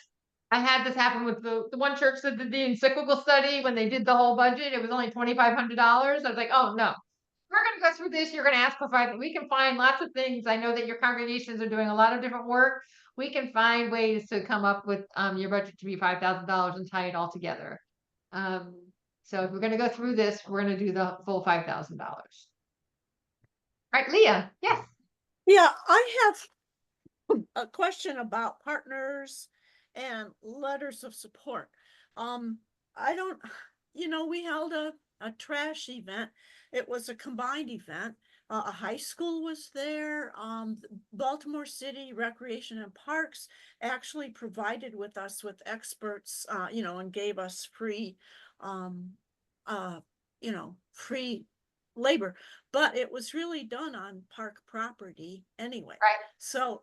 I had this happen with the one church that did the encyclical study when they did the whole budget. It was only $2,500. I was like, oh no, we're going to go through this. You're going to ask for $5,000. We can find lots of things. I know that your congregations are doing a lot of different work. We can find ways to come up with your budget to be $5,000 and tie it all together. So if we're going to go through this, we're going to do the full $5,000. All right, Leah. Yes. Yeah, I have a question about partners and letters of support. I don't, we held a trash event. It was a combined event. A high school was there. Baltimore City Recreation and Parks actually provided with us with experts, and gave us free, free labor, but it was really done on park property anyway. Right. So,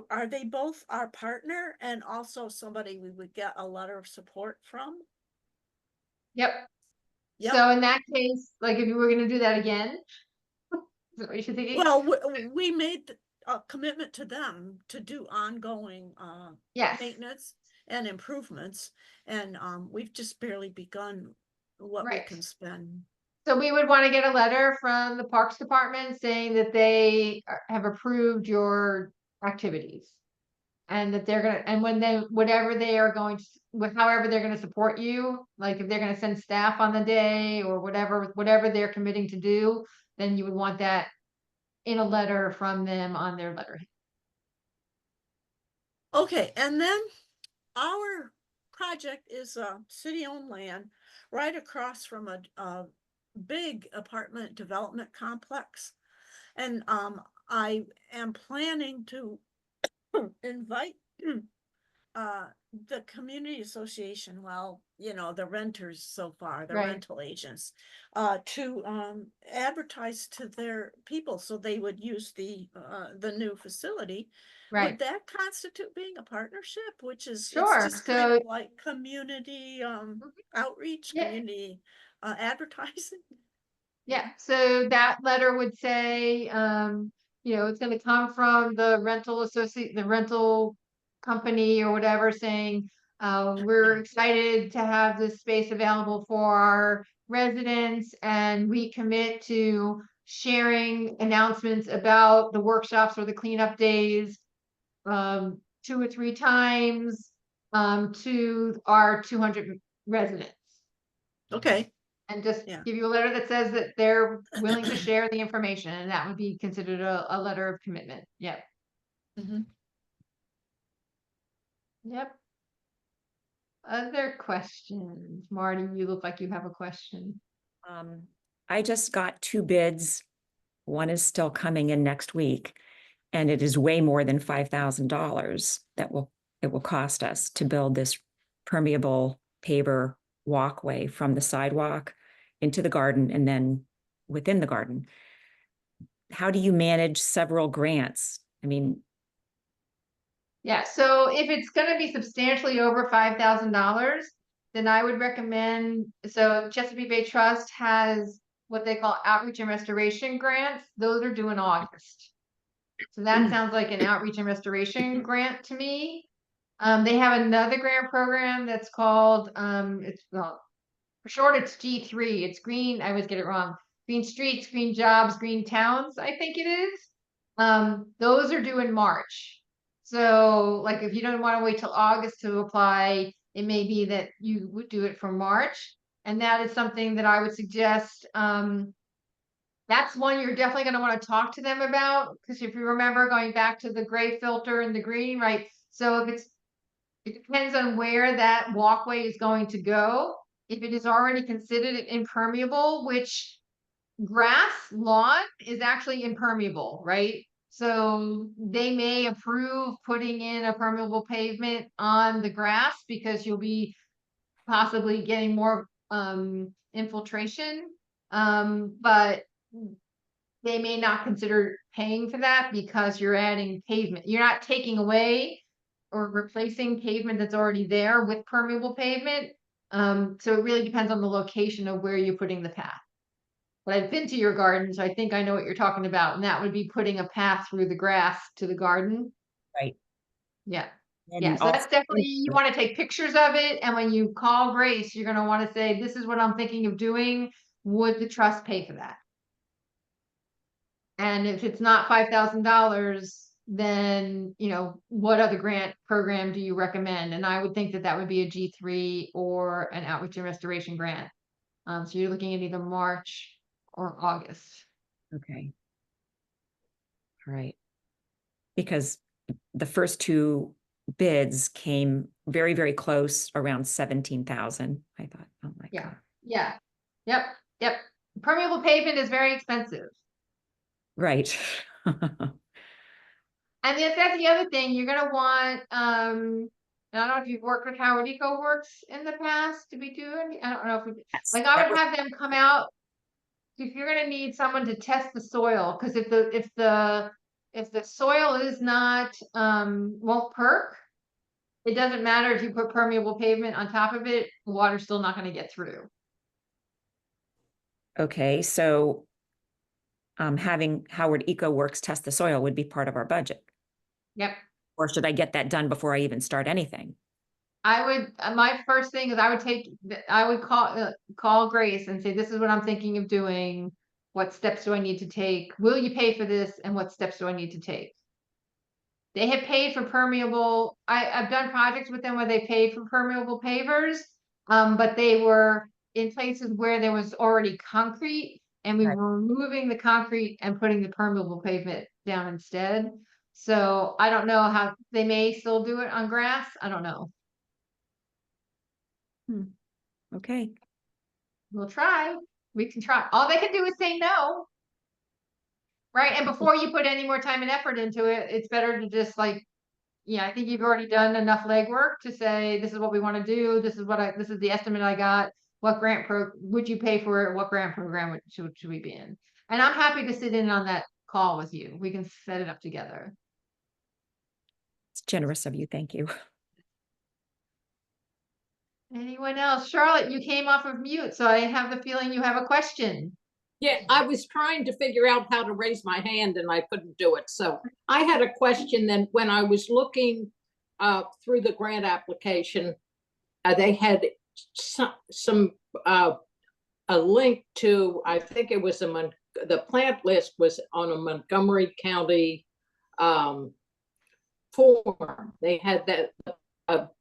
are they both our partner and also somebody we would get a letter of support from? Yep. Yep. So in that case, like if you were going to do that again, is that what you should think? Well, we made a commitment to them to do ongoing Yes. maintenance and improvements, and we've just barely begun what we can spend. So we would want to get a letter from the Parks Department saying that they have approved your activities. And that they're gonna, and when they, whatever they are going to, however they're gonna support you, like if they're gonna send staff on the day or whatever they're committing to do, then you would want that in a letter from them on their letterhead. Okay, and then our project is city-owned land right across from a big apartment development complex. And I am planning to invite the community association, well, you know, the renters so far, the Right. rental agents, to advertise to their people so they would use the new facility. Right. Would that constitute being a partnership, which is, it's Sure. just kind So of like community outreach, Yeah. community advertising? yeah, so that letter would say, it's gonna come from the the rental company or whatever saying, we're excited to have this space available for our residents and we commit to sharing announcements about the workshops or the cleanup days, 2 or 3 times, to our 200 residents. Okay, And just Yeah. give you a letter that says that they're willing to share the information, and that would be considered a letter of commitment. Yep. Mhm. Yep. Other questions? Marty, you look like you have a question. I just got 2 bids. One is still coming in next week, and it is way more than $5,000 it will cost us to build this permeable paver walkway from the sidewalk into the garden and then within the garden. How do you manage several grants? I mean, Yeah, so if it's gonna be substantially over $5,000, then I would recommend, so Chesapeake Bay Trust has what they call outreach and restoration grants. Those are due in August. So that sounds like an outreach and restoration grant to me. They have another grant program that's called, well, for short, it's G3. It's green. I always get it wrong. Green streets, green jobs, green towns, I think it is. Those are due in March. So like if you don't want to wait till August to apply, it may be that you would do it for March. And that is something that I would suggest. That's one you're definitely going to want to talk to them about, because if you remember going back to the gray filter and the green, right? So if it depends on where that walkway is going to go. If it is already considered impermeable, which grass lawn is actually impermeable, right? So they may approve putting in a permeable pavement on the grass because you'll be possibly getting more infiltration. But they may not consider paying for that because you're adding pavement. You're not taking away or replacing pavement that's already there with permeable pavement. So it really depends on the location of where you're putting the path. But I've been to your garden, so I think I know what you're talking about. And that would be putting a path through the grass to the garden. right. Yeah. And Yeah. So also- that's definitely, you want to take pictures of it. And when you call Grace, you're going to want to say, this is what I'm thinking of doing. Would the trust pay for that? And if it's not $5,000, then, what other grant program do you recommend? And I would think that that would be a G3 or an outreach and restoration grant. So you're looking at either March or August. Okay. All right. Because the first 2 bids came very, very close, around 17,000. I thought, oh my Yeah. God. Yeah. Yep. Yep. Permeable pavement is very expensive. Right. And that's the other thing you're gonna want. I don't know if you've worked with Howard Eco Works in the past to be doing. I don't know if Yes, I that would was- have them come out if you're gonna need someone to test the soil, because if the soil is not won't perk, it doesn't matter if you put permeable pavement on top of it, the water's still not gonna get through. Okay, so having Howard Eco Works test the soil would be part of our budget. Yep. Or should I get that done before I even start anything? I would, my first thing is I would call Grace and say, this is what I'm thinking of doing. What steps do I need to take? Will you pay for this? And what steps do I need to take? They have paid for permeable. I've done projects with them where they paid for permeable pavers. But they were in places where there was already concrete and we Right. were removing the concrete and putting the permeable pavement down instead. So I don't know how they may still do it on grass. I don't know. Okay. We'll try. We can try. All they can do is say no. Right. And before you put any more time and effort into it, it's better to just like yeah, I think you've already done enough legwork to say, this is what we want to do. This is the estimate I got. What would you pay for it? What grant program should we be in? And I'm happy to sit in on that call with you. We can set it up together. It's generous of you. Thank you. Anyone else? Charlotte, you came off of mute, so I have the feeling you have a question. Yeah, I was trying to figure out how to raise my hand and I couldn't do it. So I had a question then when I was looking through the grant application, they had a link to, I think it was the plant list was on a Montgomery County form. They had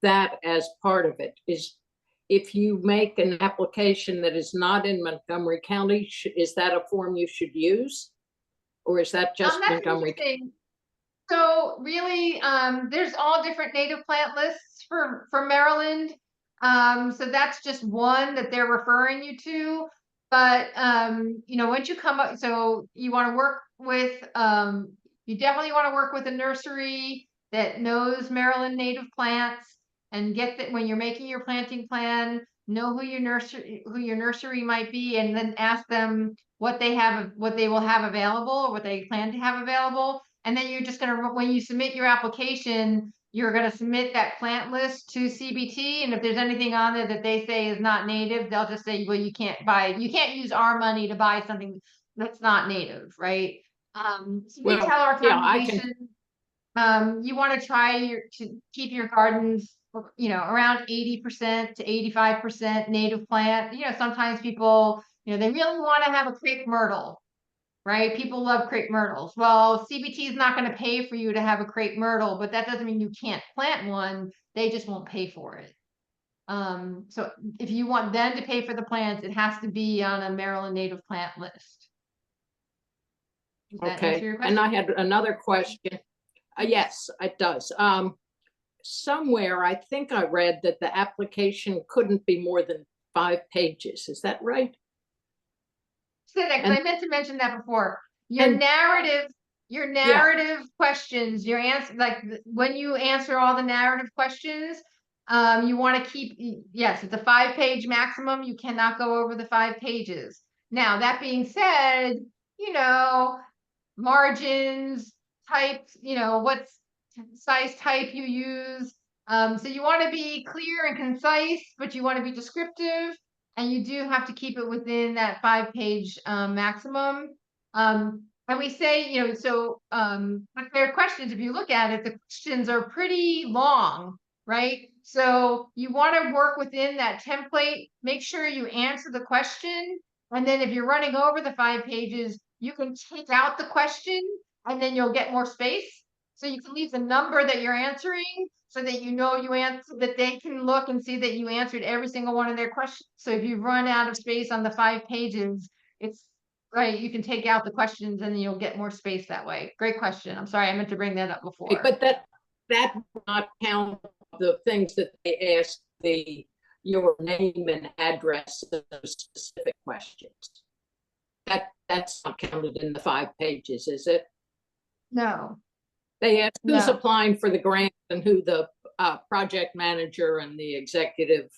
that as part of it. If you make an application that is not in Montgomery County, is that a form you should use? Or is that just Montgomery? So really, there's all different native plant lists for Maryland. So that's just one that they're referring you to. But you know, once you come up, so you want to work with, you definitely want to work with a nursery that knows Maryland native plants, and get that when you're making your planting plan, know who your nursery might be, and then ask them what they will have available, or what they plan to have available. And then you're just going to, when you submit your application, you're going to submit that plant list to CBT. And if there's anything on there that they say is not native, they'll just say, well, you can't use our money to buy something that's not native, right? So we tell our congregation, you want to try to keep your gardens, you know, around 80% to 85% native plant. You know, sometimes people, you know, they really want to have a crepe myrtle, right? People love crepe myrtles. Well, CBT is not going to pay for you to have a crepe myrtle, but that doesn't mean you can't plant one. They just won't pay for it. So if you want them to pay for the plants, it has to be on a Maryland native plant list. Does that answer your question? And I had another question. Yes, it does. Somewhere I think I read that the application couldn't be more than 5 pages. Is that right? Say that, because I meant to mention that before. Your narrative questions, your answer, like when you answer all the narrative questions, you want to keep, yes, it's a 5-page maximum. You cannot go over the 5 pages. Now, that being said, you know, margins, types, you know, what size type you use. So you want to be clear and concise, but you want to be descriptive, and you do have to keep it within that 5-page maximum. And we say, you know, so with their questions, if you look at it, the questions are pretty long, right? So you want to work within that template, make sure you answer the question. And then if you're running over the 5 pages, you can take out the question, and then you'll get more space. So you can leave the number that you're answering, so that you know you answer, that they can look and see that you answered every single one of their questions. So if you run out of space on the 5 pages, it's right, you can take out the questions and then you'll get more space that way. Great question. I'm sorry, I meant to bring that up before. But that would not count the things that they ask your name and address of specific questions. That's not counted in the 5 pages, is it? No. They ask who's No. applying for the grant and who the project manager and the executive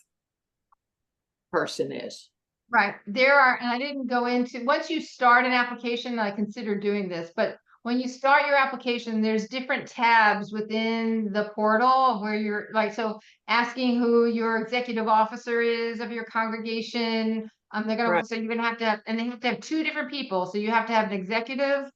person is. Right. There are, and I didn't go into, once you start an application, I consider doing this, but when you start your application, there's different tabs within the portal where you're like, so asking who your executive officer is of your congregation. They're gonna, so you're gonna have to have, and they have to have 2 different people. So you have to have an executive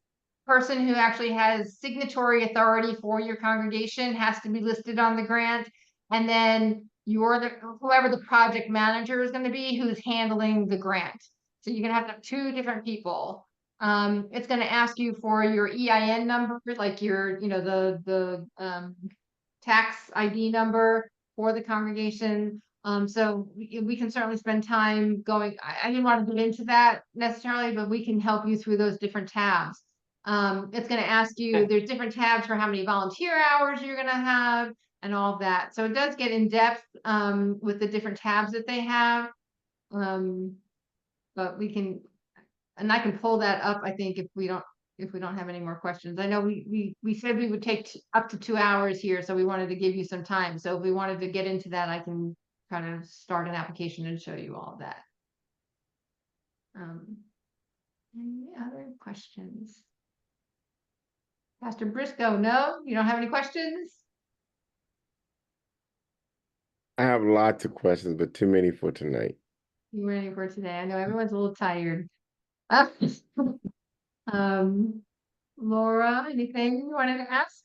person who actually has signatory authority for your congregation, has to be listed on the grant. And then whoever the project manager is going to be, who's handling the grant. So you're going to have 2 different people. It's going to ask you for your EIN number, like your, you know, the tax ID number for the congregation. So we can certainly spend time going, I didn't want to get into that necessarily, but we can help you through those different tabs. It's going to ask you, there's different tabs for how many volunteer hours you're going to have and all of that. So it does get in depth with the different tabs that they have. But we can, and I can pull that up, I think, if if we don't have any more questions. I know we said we would take up to 2 hours here, so we wanted to give you some time. So if we wanted to get into that, I can kind of start an application and show you all of that. Any other questions? Pastor Briscoe, no? You don't have any questions? I have lots of questions, but too many for tonight. You ready for today? I know everyone's a little tired. Laura, anything you wanted to ask?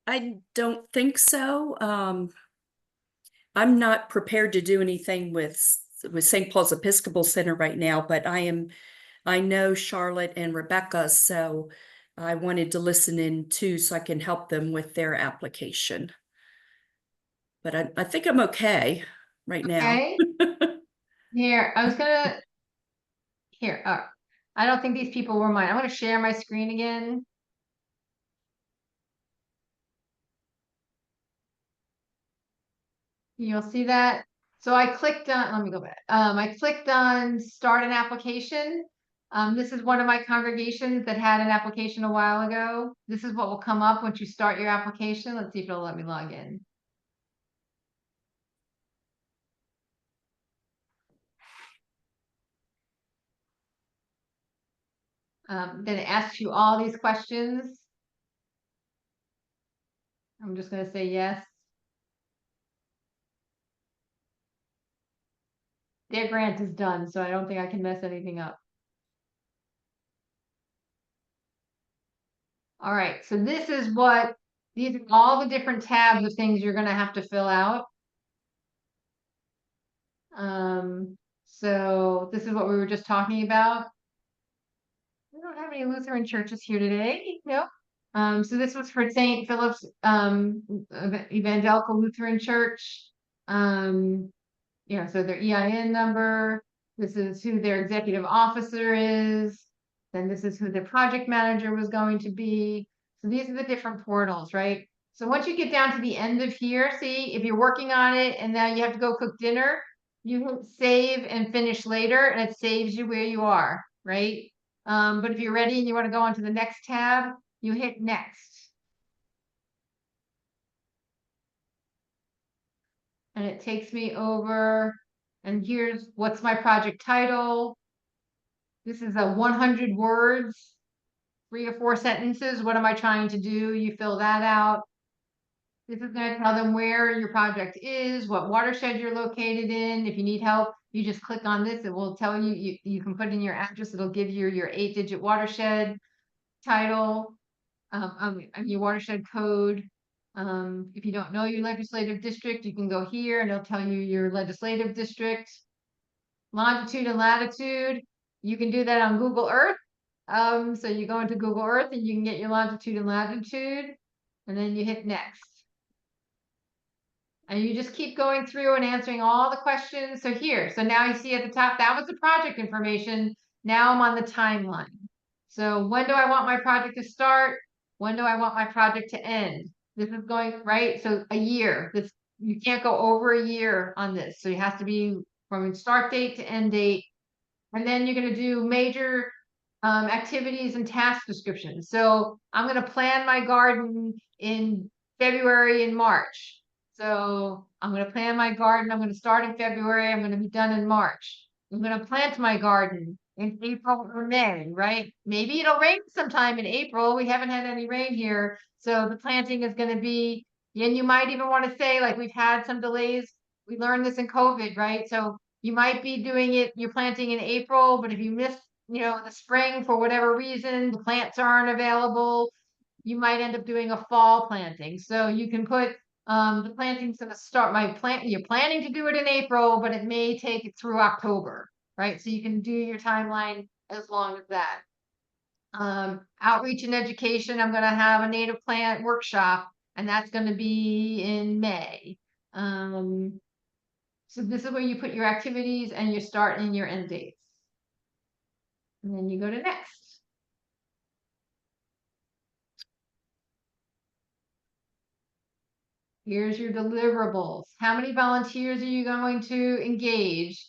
I don't think so. I'm not prepared to do anything with St. Paul's Episcopal Center right now, but I know Charlotte and Rebecca, so I wanted to listen in too, so I can help them with their application. But I think I'm okay right now. Okay. Here, I was gonna, here, I don't think these people were mine. I'm gonna share my screen again. You'll see that. So I clicked on, let me go back. I clicked on start an application. This is one of my congregations that had an application a while ago. This is what will come up once you start your application. Let's see if it'll let me log in. Then it asks you all these questions. I'm just gonna say yes. Their grant is done, so I don't think I can mess anything up. All right, so this is what, these are all the different tabs of things you're gonna have to fill out. So this is what we were just talking about. We don't have any Lutheran churches here today, no. So this was for St. Philip's Evangelical Lutheran Church. So their EIN number, this is who their executive officer is, then this is who their project manager was going to be. So these are the different portals, right? So once you get down to the end of here, see, if you're working on it and now you have to go cook dinner, you hit save and finish later and it saves you where you are, right? But if you're ready and you want to go on to the next tab, you hit next. And it takes me over, and here's what's my project title. This is a 100 words, 3 or 4 sentences. What am I trying to do? You fill that out. This is going to tell them where your project is, what watershed you're located in. If you need help, you just click on this. It will tell you, you can put in your address. It'll give you your 8-digit watershed title, and your watershed code. If you don't know your legislative district, you can go here and it'll tell you your legislative district. Longitude and latitude, you can do that on Google Earth. So you go into Google Earth and you can get your longitude and latitude, and then you hit next. And you just keep going through and answering all the questions. So here, so now you see at the top, that was the project information. Now I'm on the timeline. So when do I want my project to start? When do I want my project to end? This is going, right? So a year. This, you can't go over a year on this. So it has to be from start date to end date. And then you're going to do major activities and task descriptions. So I'm going to plan my garden in February and March. So I'm going to plan my garden. I'm going to start in February. I'm going to be done in March. I'm going to plant my garden in April or May, right? Maybe it'll rain sometime in April. We haven't had any rain here. So the planting is going to be, and you might even want to say, like, we've had some delays. We learned this in COVID, right? So you might be doing it, you're planting in April, but if you miss, the spring for whatever reason, the plants aren't available, you might end up doing a fall planting. So you can put the planting's going to start you're planning to do it in April, but it may take it through October, right? So you can do your timeline as long as that. Outreach and education, I'm going to have a native plant workshop, and that's going to be in May. So this is where you put your activities and your start and your end dates. And then you go to next. Here's your deliverables. How many volunteers are you going to engage?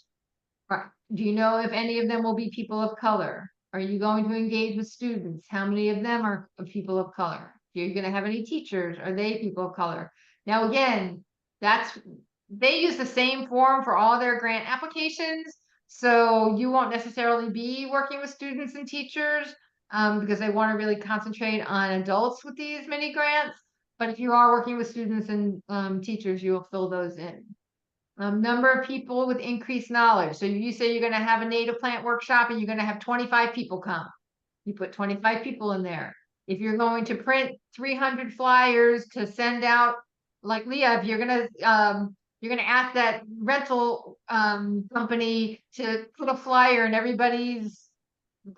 Right. Do you know if any of them will be people of color? Are you going to engage with students? How many of them are of people of color? Are you going to have any teachers? Are they people of color? Now, again, they use the same form for all their grant applications. So you won't necessarily be working with students and teachers because they want to really concentrate on adults with these mini grants. But if you are working with students and teachers, you will fill those in. Number of people with increased knowledge. So you say you're going to have a native plant workshop and you're going to have 25 people come. You put 25 people in there. If you're going to print 300 flyers to send out, like Leah, if you're going to ask that rental company to put a flyer in everybody's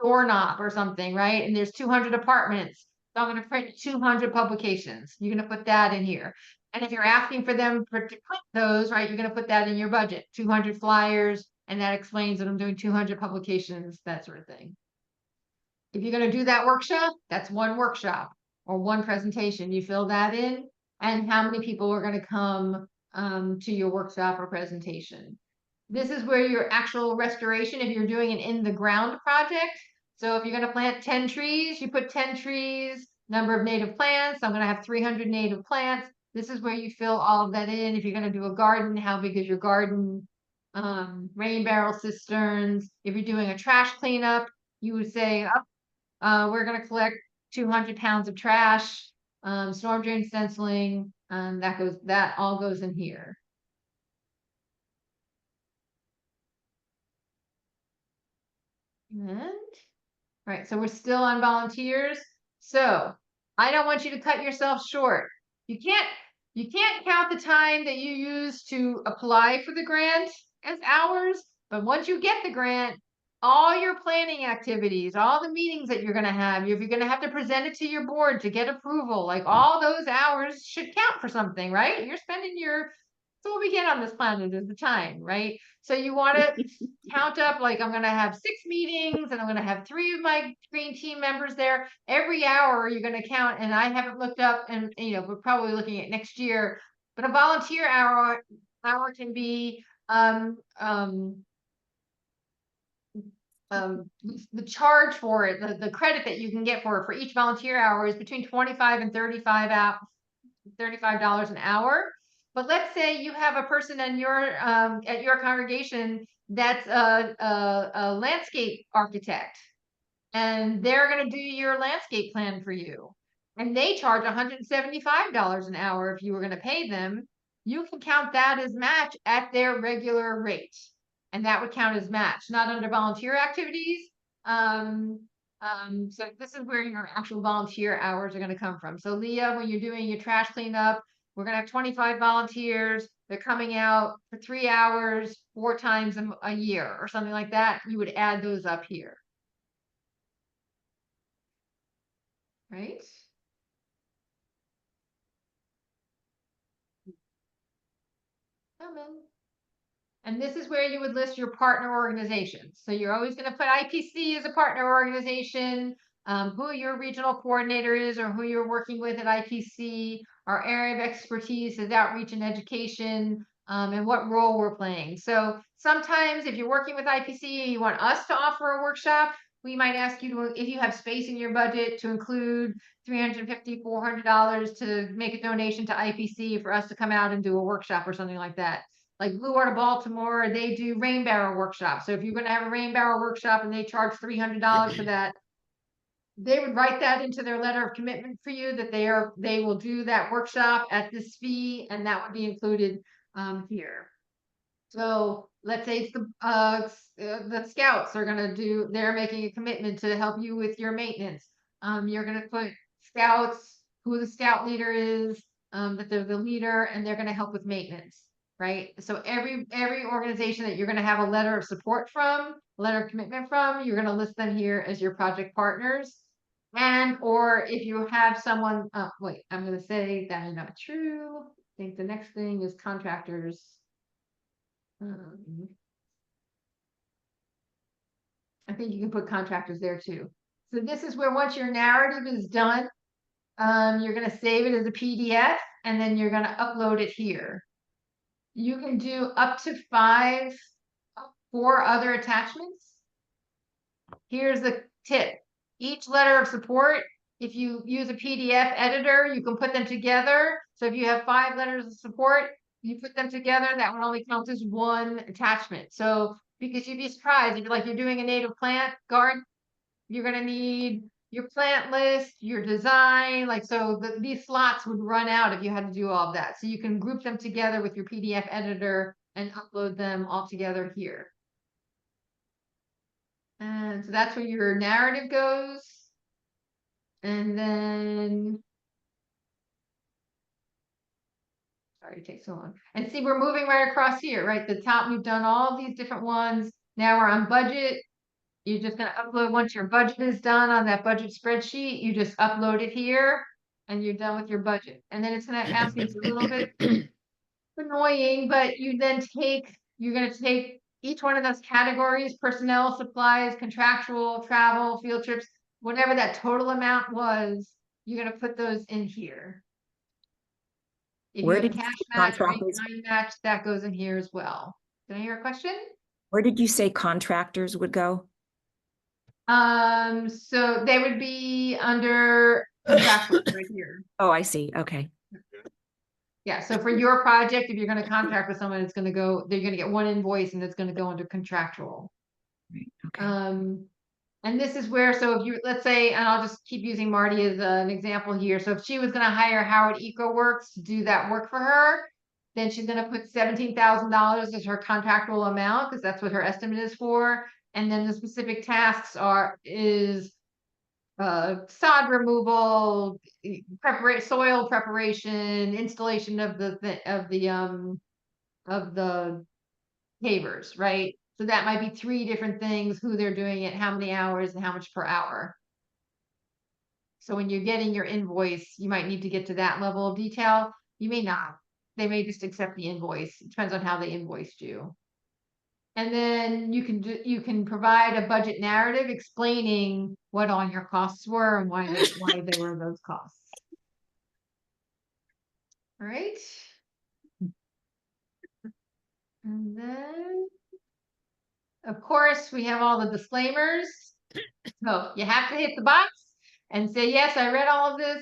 doorknob or something, right? And there's 200 apartments. So I'm going to print 200 publications. You're going to put that in here. And if you're asking for them to print those, right, you're going to put that in your budget, 200 flyers, and that explains that I'm doing 200 publications, that sort of thing. If you're going to do that workshop, that's one workshop or one presentation. You fill that in, and how many people are going to come to your workshop or presentation. This is where your actual restoration, if you're doing an in the ground project. So if you're going to plant 10 trees, you put 10 trees, number of native plants. I'm going to have 300 native plants. This is where you fill all of that in. If you're going to do a garden, how big is your garden? Rain barrel cisterns. If you're doing a trash cleanup, you would say, we're going to collect 200 pounds of trash, storm drain stenciling, that all goes in here. And right, so we're still on volunteers. So I don't want you to cut yourself short. You can't count the time that you use to apply for the grant as hours, but once you get the grant, all your planning activities, all the meetings that you're going to have, if you're going to have to present it to your board to get approval, like all those hours should count for something, right? You're spending that's what we get on this planet is the time, right? So you want to count up, like I'm going to have 6 meetings and I'm going to have 3 of my green team members there. Every hour you're going to count, and I haven't looked up, and we're probably looking at next year, but a volunteer hour can be the charge for it, the credit that you can get for each volunteer hour is between 25 and $35 an hour. But let's say you have a person in at your congregation that's a landscape architect, and they're going to do your landscape plan for you, and they charge $175 an hour if you were going to pay them. You can count that as match at their regular rate, and that would count as match, not under volunteer activities. So this is where your actual volunteer hours are going to come from. So Leah, when you're doing your trash cleanup, we're going to have 25 volunteers. They're coming out for 3 hours, 4 times a year or something like that. You would add those up here. Right? Come in. And this is where you would list your partner organizations. So you're always going to put IPC as a partner organization, who your regional coordinator is or who you're working with at IPC. Our area of expertise is outreach and education, and what role we're playing. So sometimes if you're working with IPC and you want us to offer a workshop, we might ask you to, if you have space in your budget, to include $350, $400 to make a donation to IPC for us to come out and do a workshop or something like that. Like Blue Water Baltimore, they do rain barrel workshops. So if you're going to have a rain barrel workshop and they charge $300 for that, they would write that into their letter of commitment for you that they will do that workshop at this fee, and that would be included here. So let's say it's the scouts are going to they're making a commitment to help you with your maintenance. You're going to put scouts, who the scout leader is, that they're the leader, and they're going to help with maintenance. Right. So every organization that you're going to have a letter of support from, a letter of commitment from, you're going to list them here as your project partners. And or if you have someone, wait, I'm going to say that is not true. I think the next thing is contractors. I think you can put contractors there too. So this is where, once your narrative is done, you're going to save it as a PDF, and then you're going to upload it here. You can do up to 4 4 other attachments. Here's the tip. Each letter of support, if you use a PDF editor, you can put them together. So if you have 5 letters of support, you put them together, that one only counts as 1 attachment. So because you'd be surprised, if you're doing a native plant garden, you're gonna need your plant list, your design, these slots would run out if you had to do all of that. So you can group them together with your PDF editor and upload them all together here. And so that's where your narrative goes. And then, sorry, it takes so long. And see, we're moving right across here, right? The top, we've done all these different ones. Now we're on budget. You're just going to upload once your budget is done on that budget spreadsheet. You just upload it here and you're done with your budget. And then it's going to ask you, it's a little bit annoying, but you're going to take each one of those categories: personnel, supplies, contractual, travel, field trips, whatever that total amount was, you're going to put those in here. If Where you have did you cash say match or contractors- in-kind match, that goes in here as well. Did I hear a question? Where did you say contractors would go? So they would be under contractual right here. Oh, I see. Okay. Yeah, so for your project, if you're gonna contract with someone, they're gonna get 1 invoice and it's gonna go under contractual. Okay. And this is where, so if you, let's say, and I'll just keep using Marty as an example here. So if she was gonna hire Howard EcoWorks to do that work for her, then she's gonna put $17,000 as her contractual amount, because that's what her estimate is for. And then the specific tasks is sod removal, soil preparation, installation of the pavers, right? So that might be 3 different things: who they're doing it, how many hours, and how much per hour. So when you're getting your invoice, you might need to get to that level of detail. You may not. They may just accept the invoice. It depends on how they invoiced you. And then you can provide a budget narrative explaining what all your costs were and why they were those costs. All right. And then, of course, we have all the disclaimers. So you have to hit the box and say, yes, I read all of this.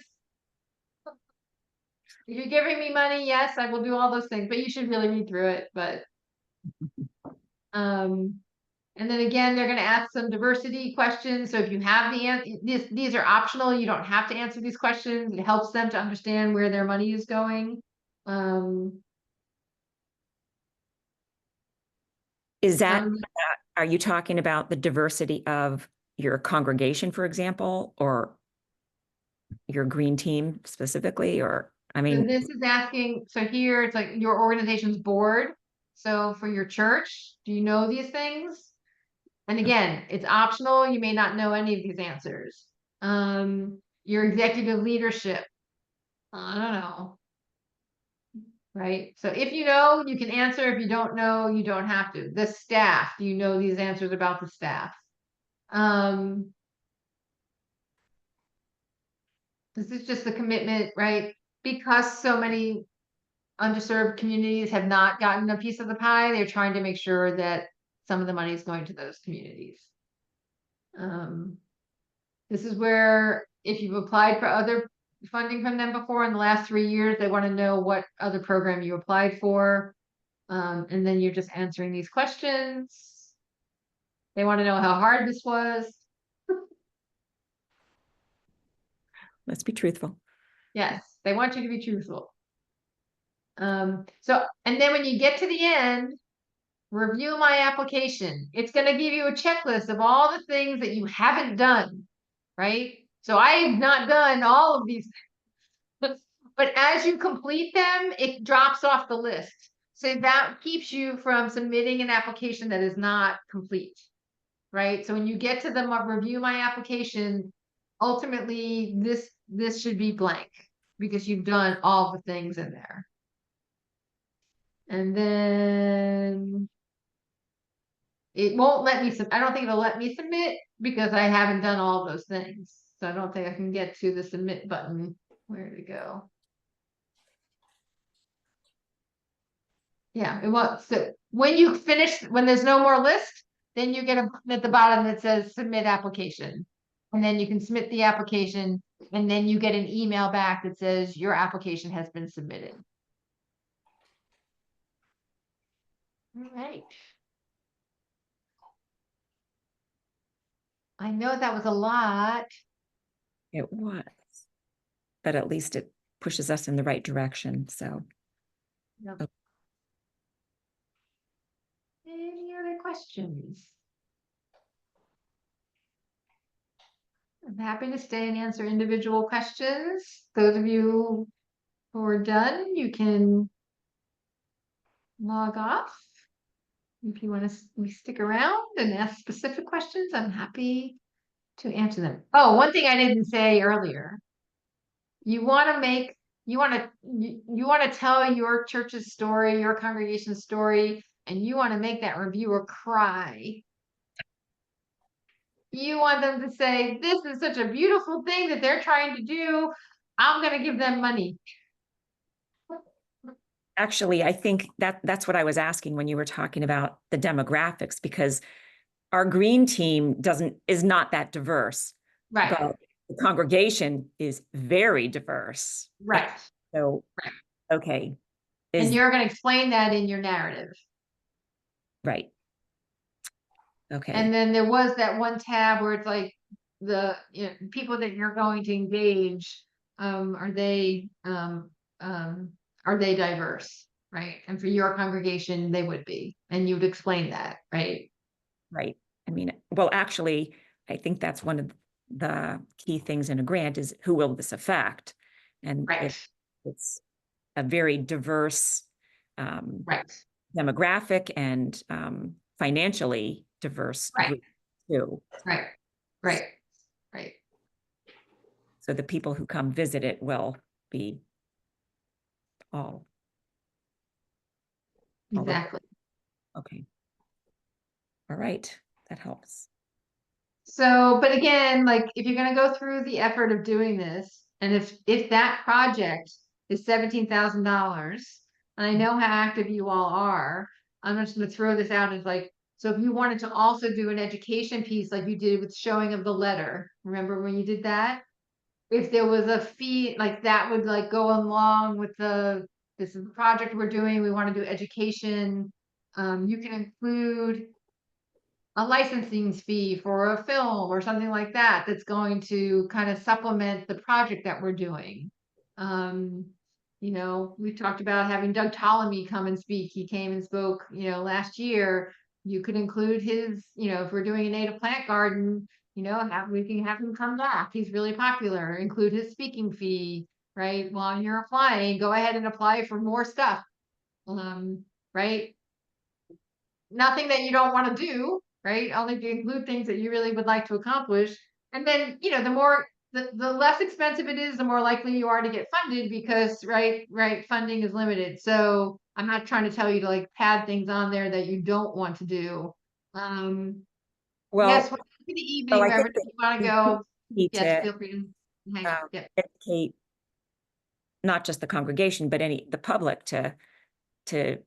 If you're giving me money, yes, I will do all those things, but you should really read through it. But and then again, they're going to ask some diversity questions. So if you have these are optional. You don't have to answer these questions. It helps them to understand where their money is going. Is that, are you talking about the diversity of your congregation, for example, or your green team specifically? Or, I So mean, this is asking, so here it's like your organization's board. So for your church, do you know these things? And again, it's optional. You may not know any of these answers. Your executive leadership. I don't know. Right? So if you know, you can answer. If you don't know, you don't have to. The staff, do you know these answers about the staff? This is just the commitment, right? Because so many underserved communities have not gotten a piece of the pie, they're trying to make sure that some of the money is going to those communities. This is where, if you've applied for other funding from them before in the last 3 years, they want to know what other program you applied for. And then you're just answering these questions. They want to know how hard this was. let's be truthful. Yes, they want you to be truthful. And then when you get to the end, review my application. It's going to give you a checklist of all the things that you haven't done, right? So I have not done all of these things. But as you complete them, it drops off the list. So that keeps you from submitting an application that is not complete, right? So when you get to the review my application, ultimately this should be blank because you've done all the things in there. And then it won't let me, I don't think it'll let me submit because I haven't done all those things. So I don't think I can get to the submit button. Where to go? Yeah, it won't. So when you finish, when there's no more list, then you get a button at the bottom that says submit application. And then you can submit the application and then you get an email back that says your application has been submitted. All right. I know that was a lot. It was. But at least it pushes us in the right direction, so. Yep. Okay. Any other questions? I'm happy to stay and answer individual questions. Those of you who are done, you can log off. If you want to stick around and ask specific questions, I'm happy to answer them. Oh, one thing I didn't say earlier. You want to tell your church's story, your congregation's story, and you want to make that reviewer cry. You want them to say, this is such a beautiful thing that they're trying to do. I'm going to give them money. Actually, I think that's what I was asking when you were talking about the demographics, because our green team is not that diverse. Right. But the congregation is very diverse. Right. So, Right. Okay. And you're going to explain that in your narrative. Right. Okay. And then there was that one tab where it's like the people that you're going to engage, are they diverse, right? And for your congregation, they would be, and you would explain that, right? Right. I mean, well, actually, I think that's one of the key things in a grant is who will this affect? And right. It's a very diverse right. demographic and financially diverse group too. Right. Right. Right. So the people who come visit it will be all. Exactly. Okay. All right. That helps. So, but again, like if you're going to go through the effort of doing this, and if that project is $17,000, and I know how active you all are, I'm just going to throw this out as like, so if you wanted to also do an education piece like you did with showing of the letter, remember when you did that? If there was a fee like that would like go along with this is the project we're doing, we want to do education. You can include a licensing fee for a film or something like that that's going to kind of supplement the project that we're doing. We talked about having Doug Ptolemy come and speak. He came and spoke, last year. You could include his, if we're doing a native plant garden, we can have him come back. He's really popular. Include his speaking fee, right? While you're applying, go ahead and apply for more stuff. Right? Nothing that you don't want to do, right? Only to include things that you really would like to accomplish. And then, the less expensive it is, the more likely you are to get funded because, right, funding is limited. So I'm not trying to tell you to like pad things on there that you don't want to do. Well, yes, for the evening, I wherever think you want to go, need yes, to feel free to hang out. Yeah. educate not just the congregation, but the public to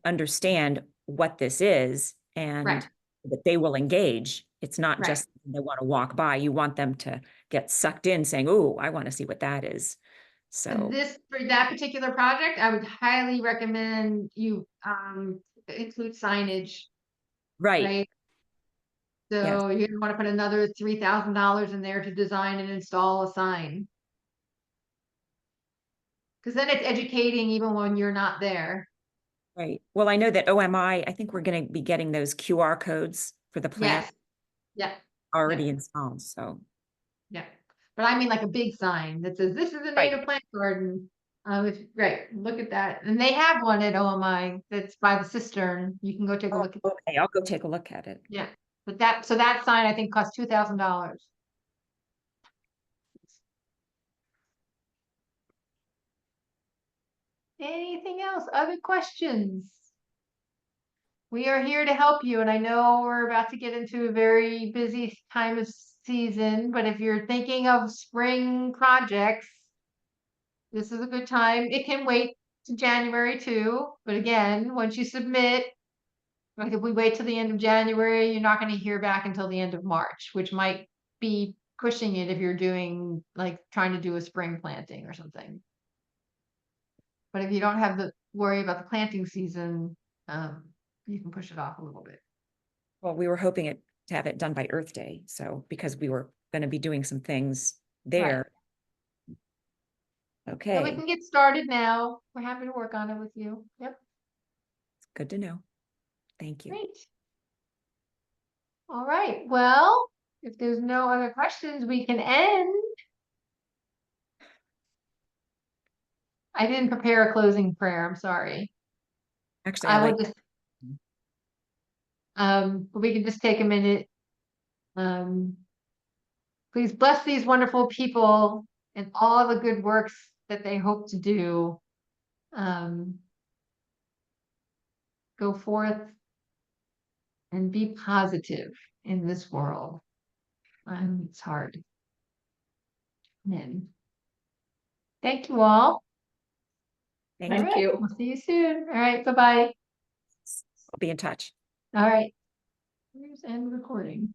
understand what this is and Right. that they will engage. It's not Right. just they want to walk by. You want them to get sucked in saying, oh, I want to see what that is. So for that particular project, I would highly recommend you include signage. right. So Yes. you're gonna want to put another $3,000 in there to design and install a sign. Because then it's educating even when you're not there. Right. Well, I know that OMI, I think we're going to be getting those QR codes for the plant Yes. Yeah. already installed. So Yeah. But I mean like a big sign that says this is a native plant garden. Look at that. And they have one at OMI that's by the cistern. You can go take a look at it. okay, I'll go take a look at it. Yeah. But that sign I think costs $2,000. Anything else? Other questions? We are here to help you, and I know we're about to get into a very busy time of season, but if you're thinking of spring projects, this is a good time. It can wait to January too, but again, once you submit, like if we wait till the end of January, you're not gonna hear back until the end of March, which might be pushing it if you're doing, like, trying to do a spring planting or something. But if you don't have the worry about the planting season, you can push it off a little bit. Well, we were hoping to have it done by Earth Day, so because we were gonna be doing some things there. So we Okay, can get started now. We're happy to work on it with you. Yep, good to know. Thank you. great. All right, well, if there's no other questions, we can end. I didn't prepare a closing prayer, I'm sorry. Actually, I I will like, just, but we can just take a minute. Please bless these wonderful people and all the good works that they hope to do. Go forth and be positive in this world. It's hard. And thank you all. thank All you. Thank right, you. we'll see you soon. All right, bye-bye. I'll be in touch. All right. Here's end recording.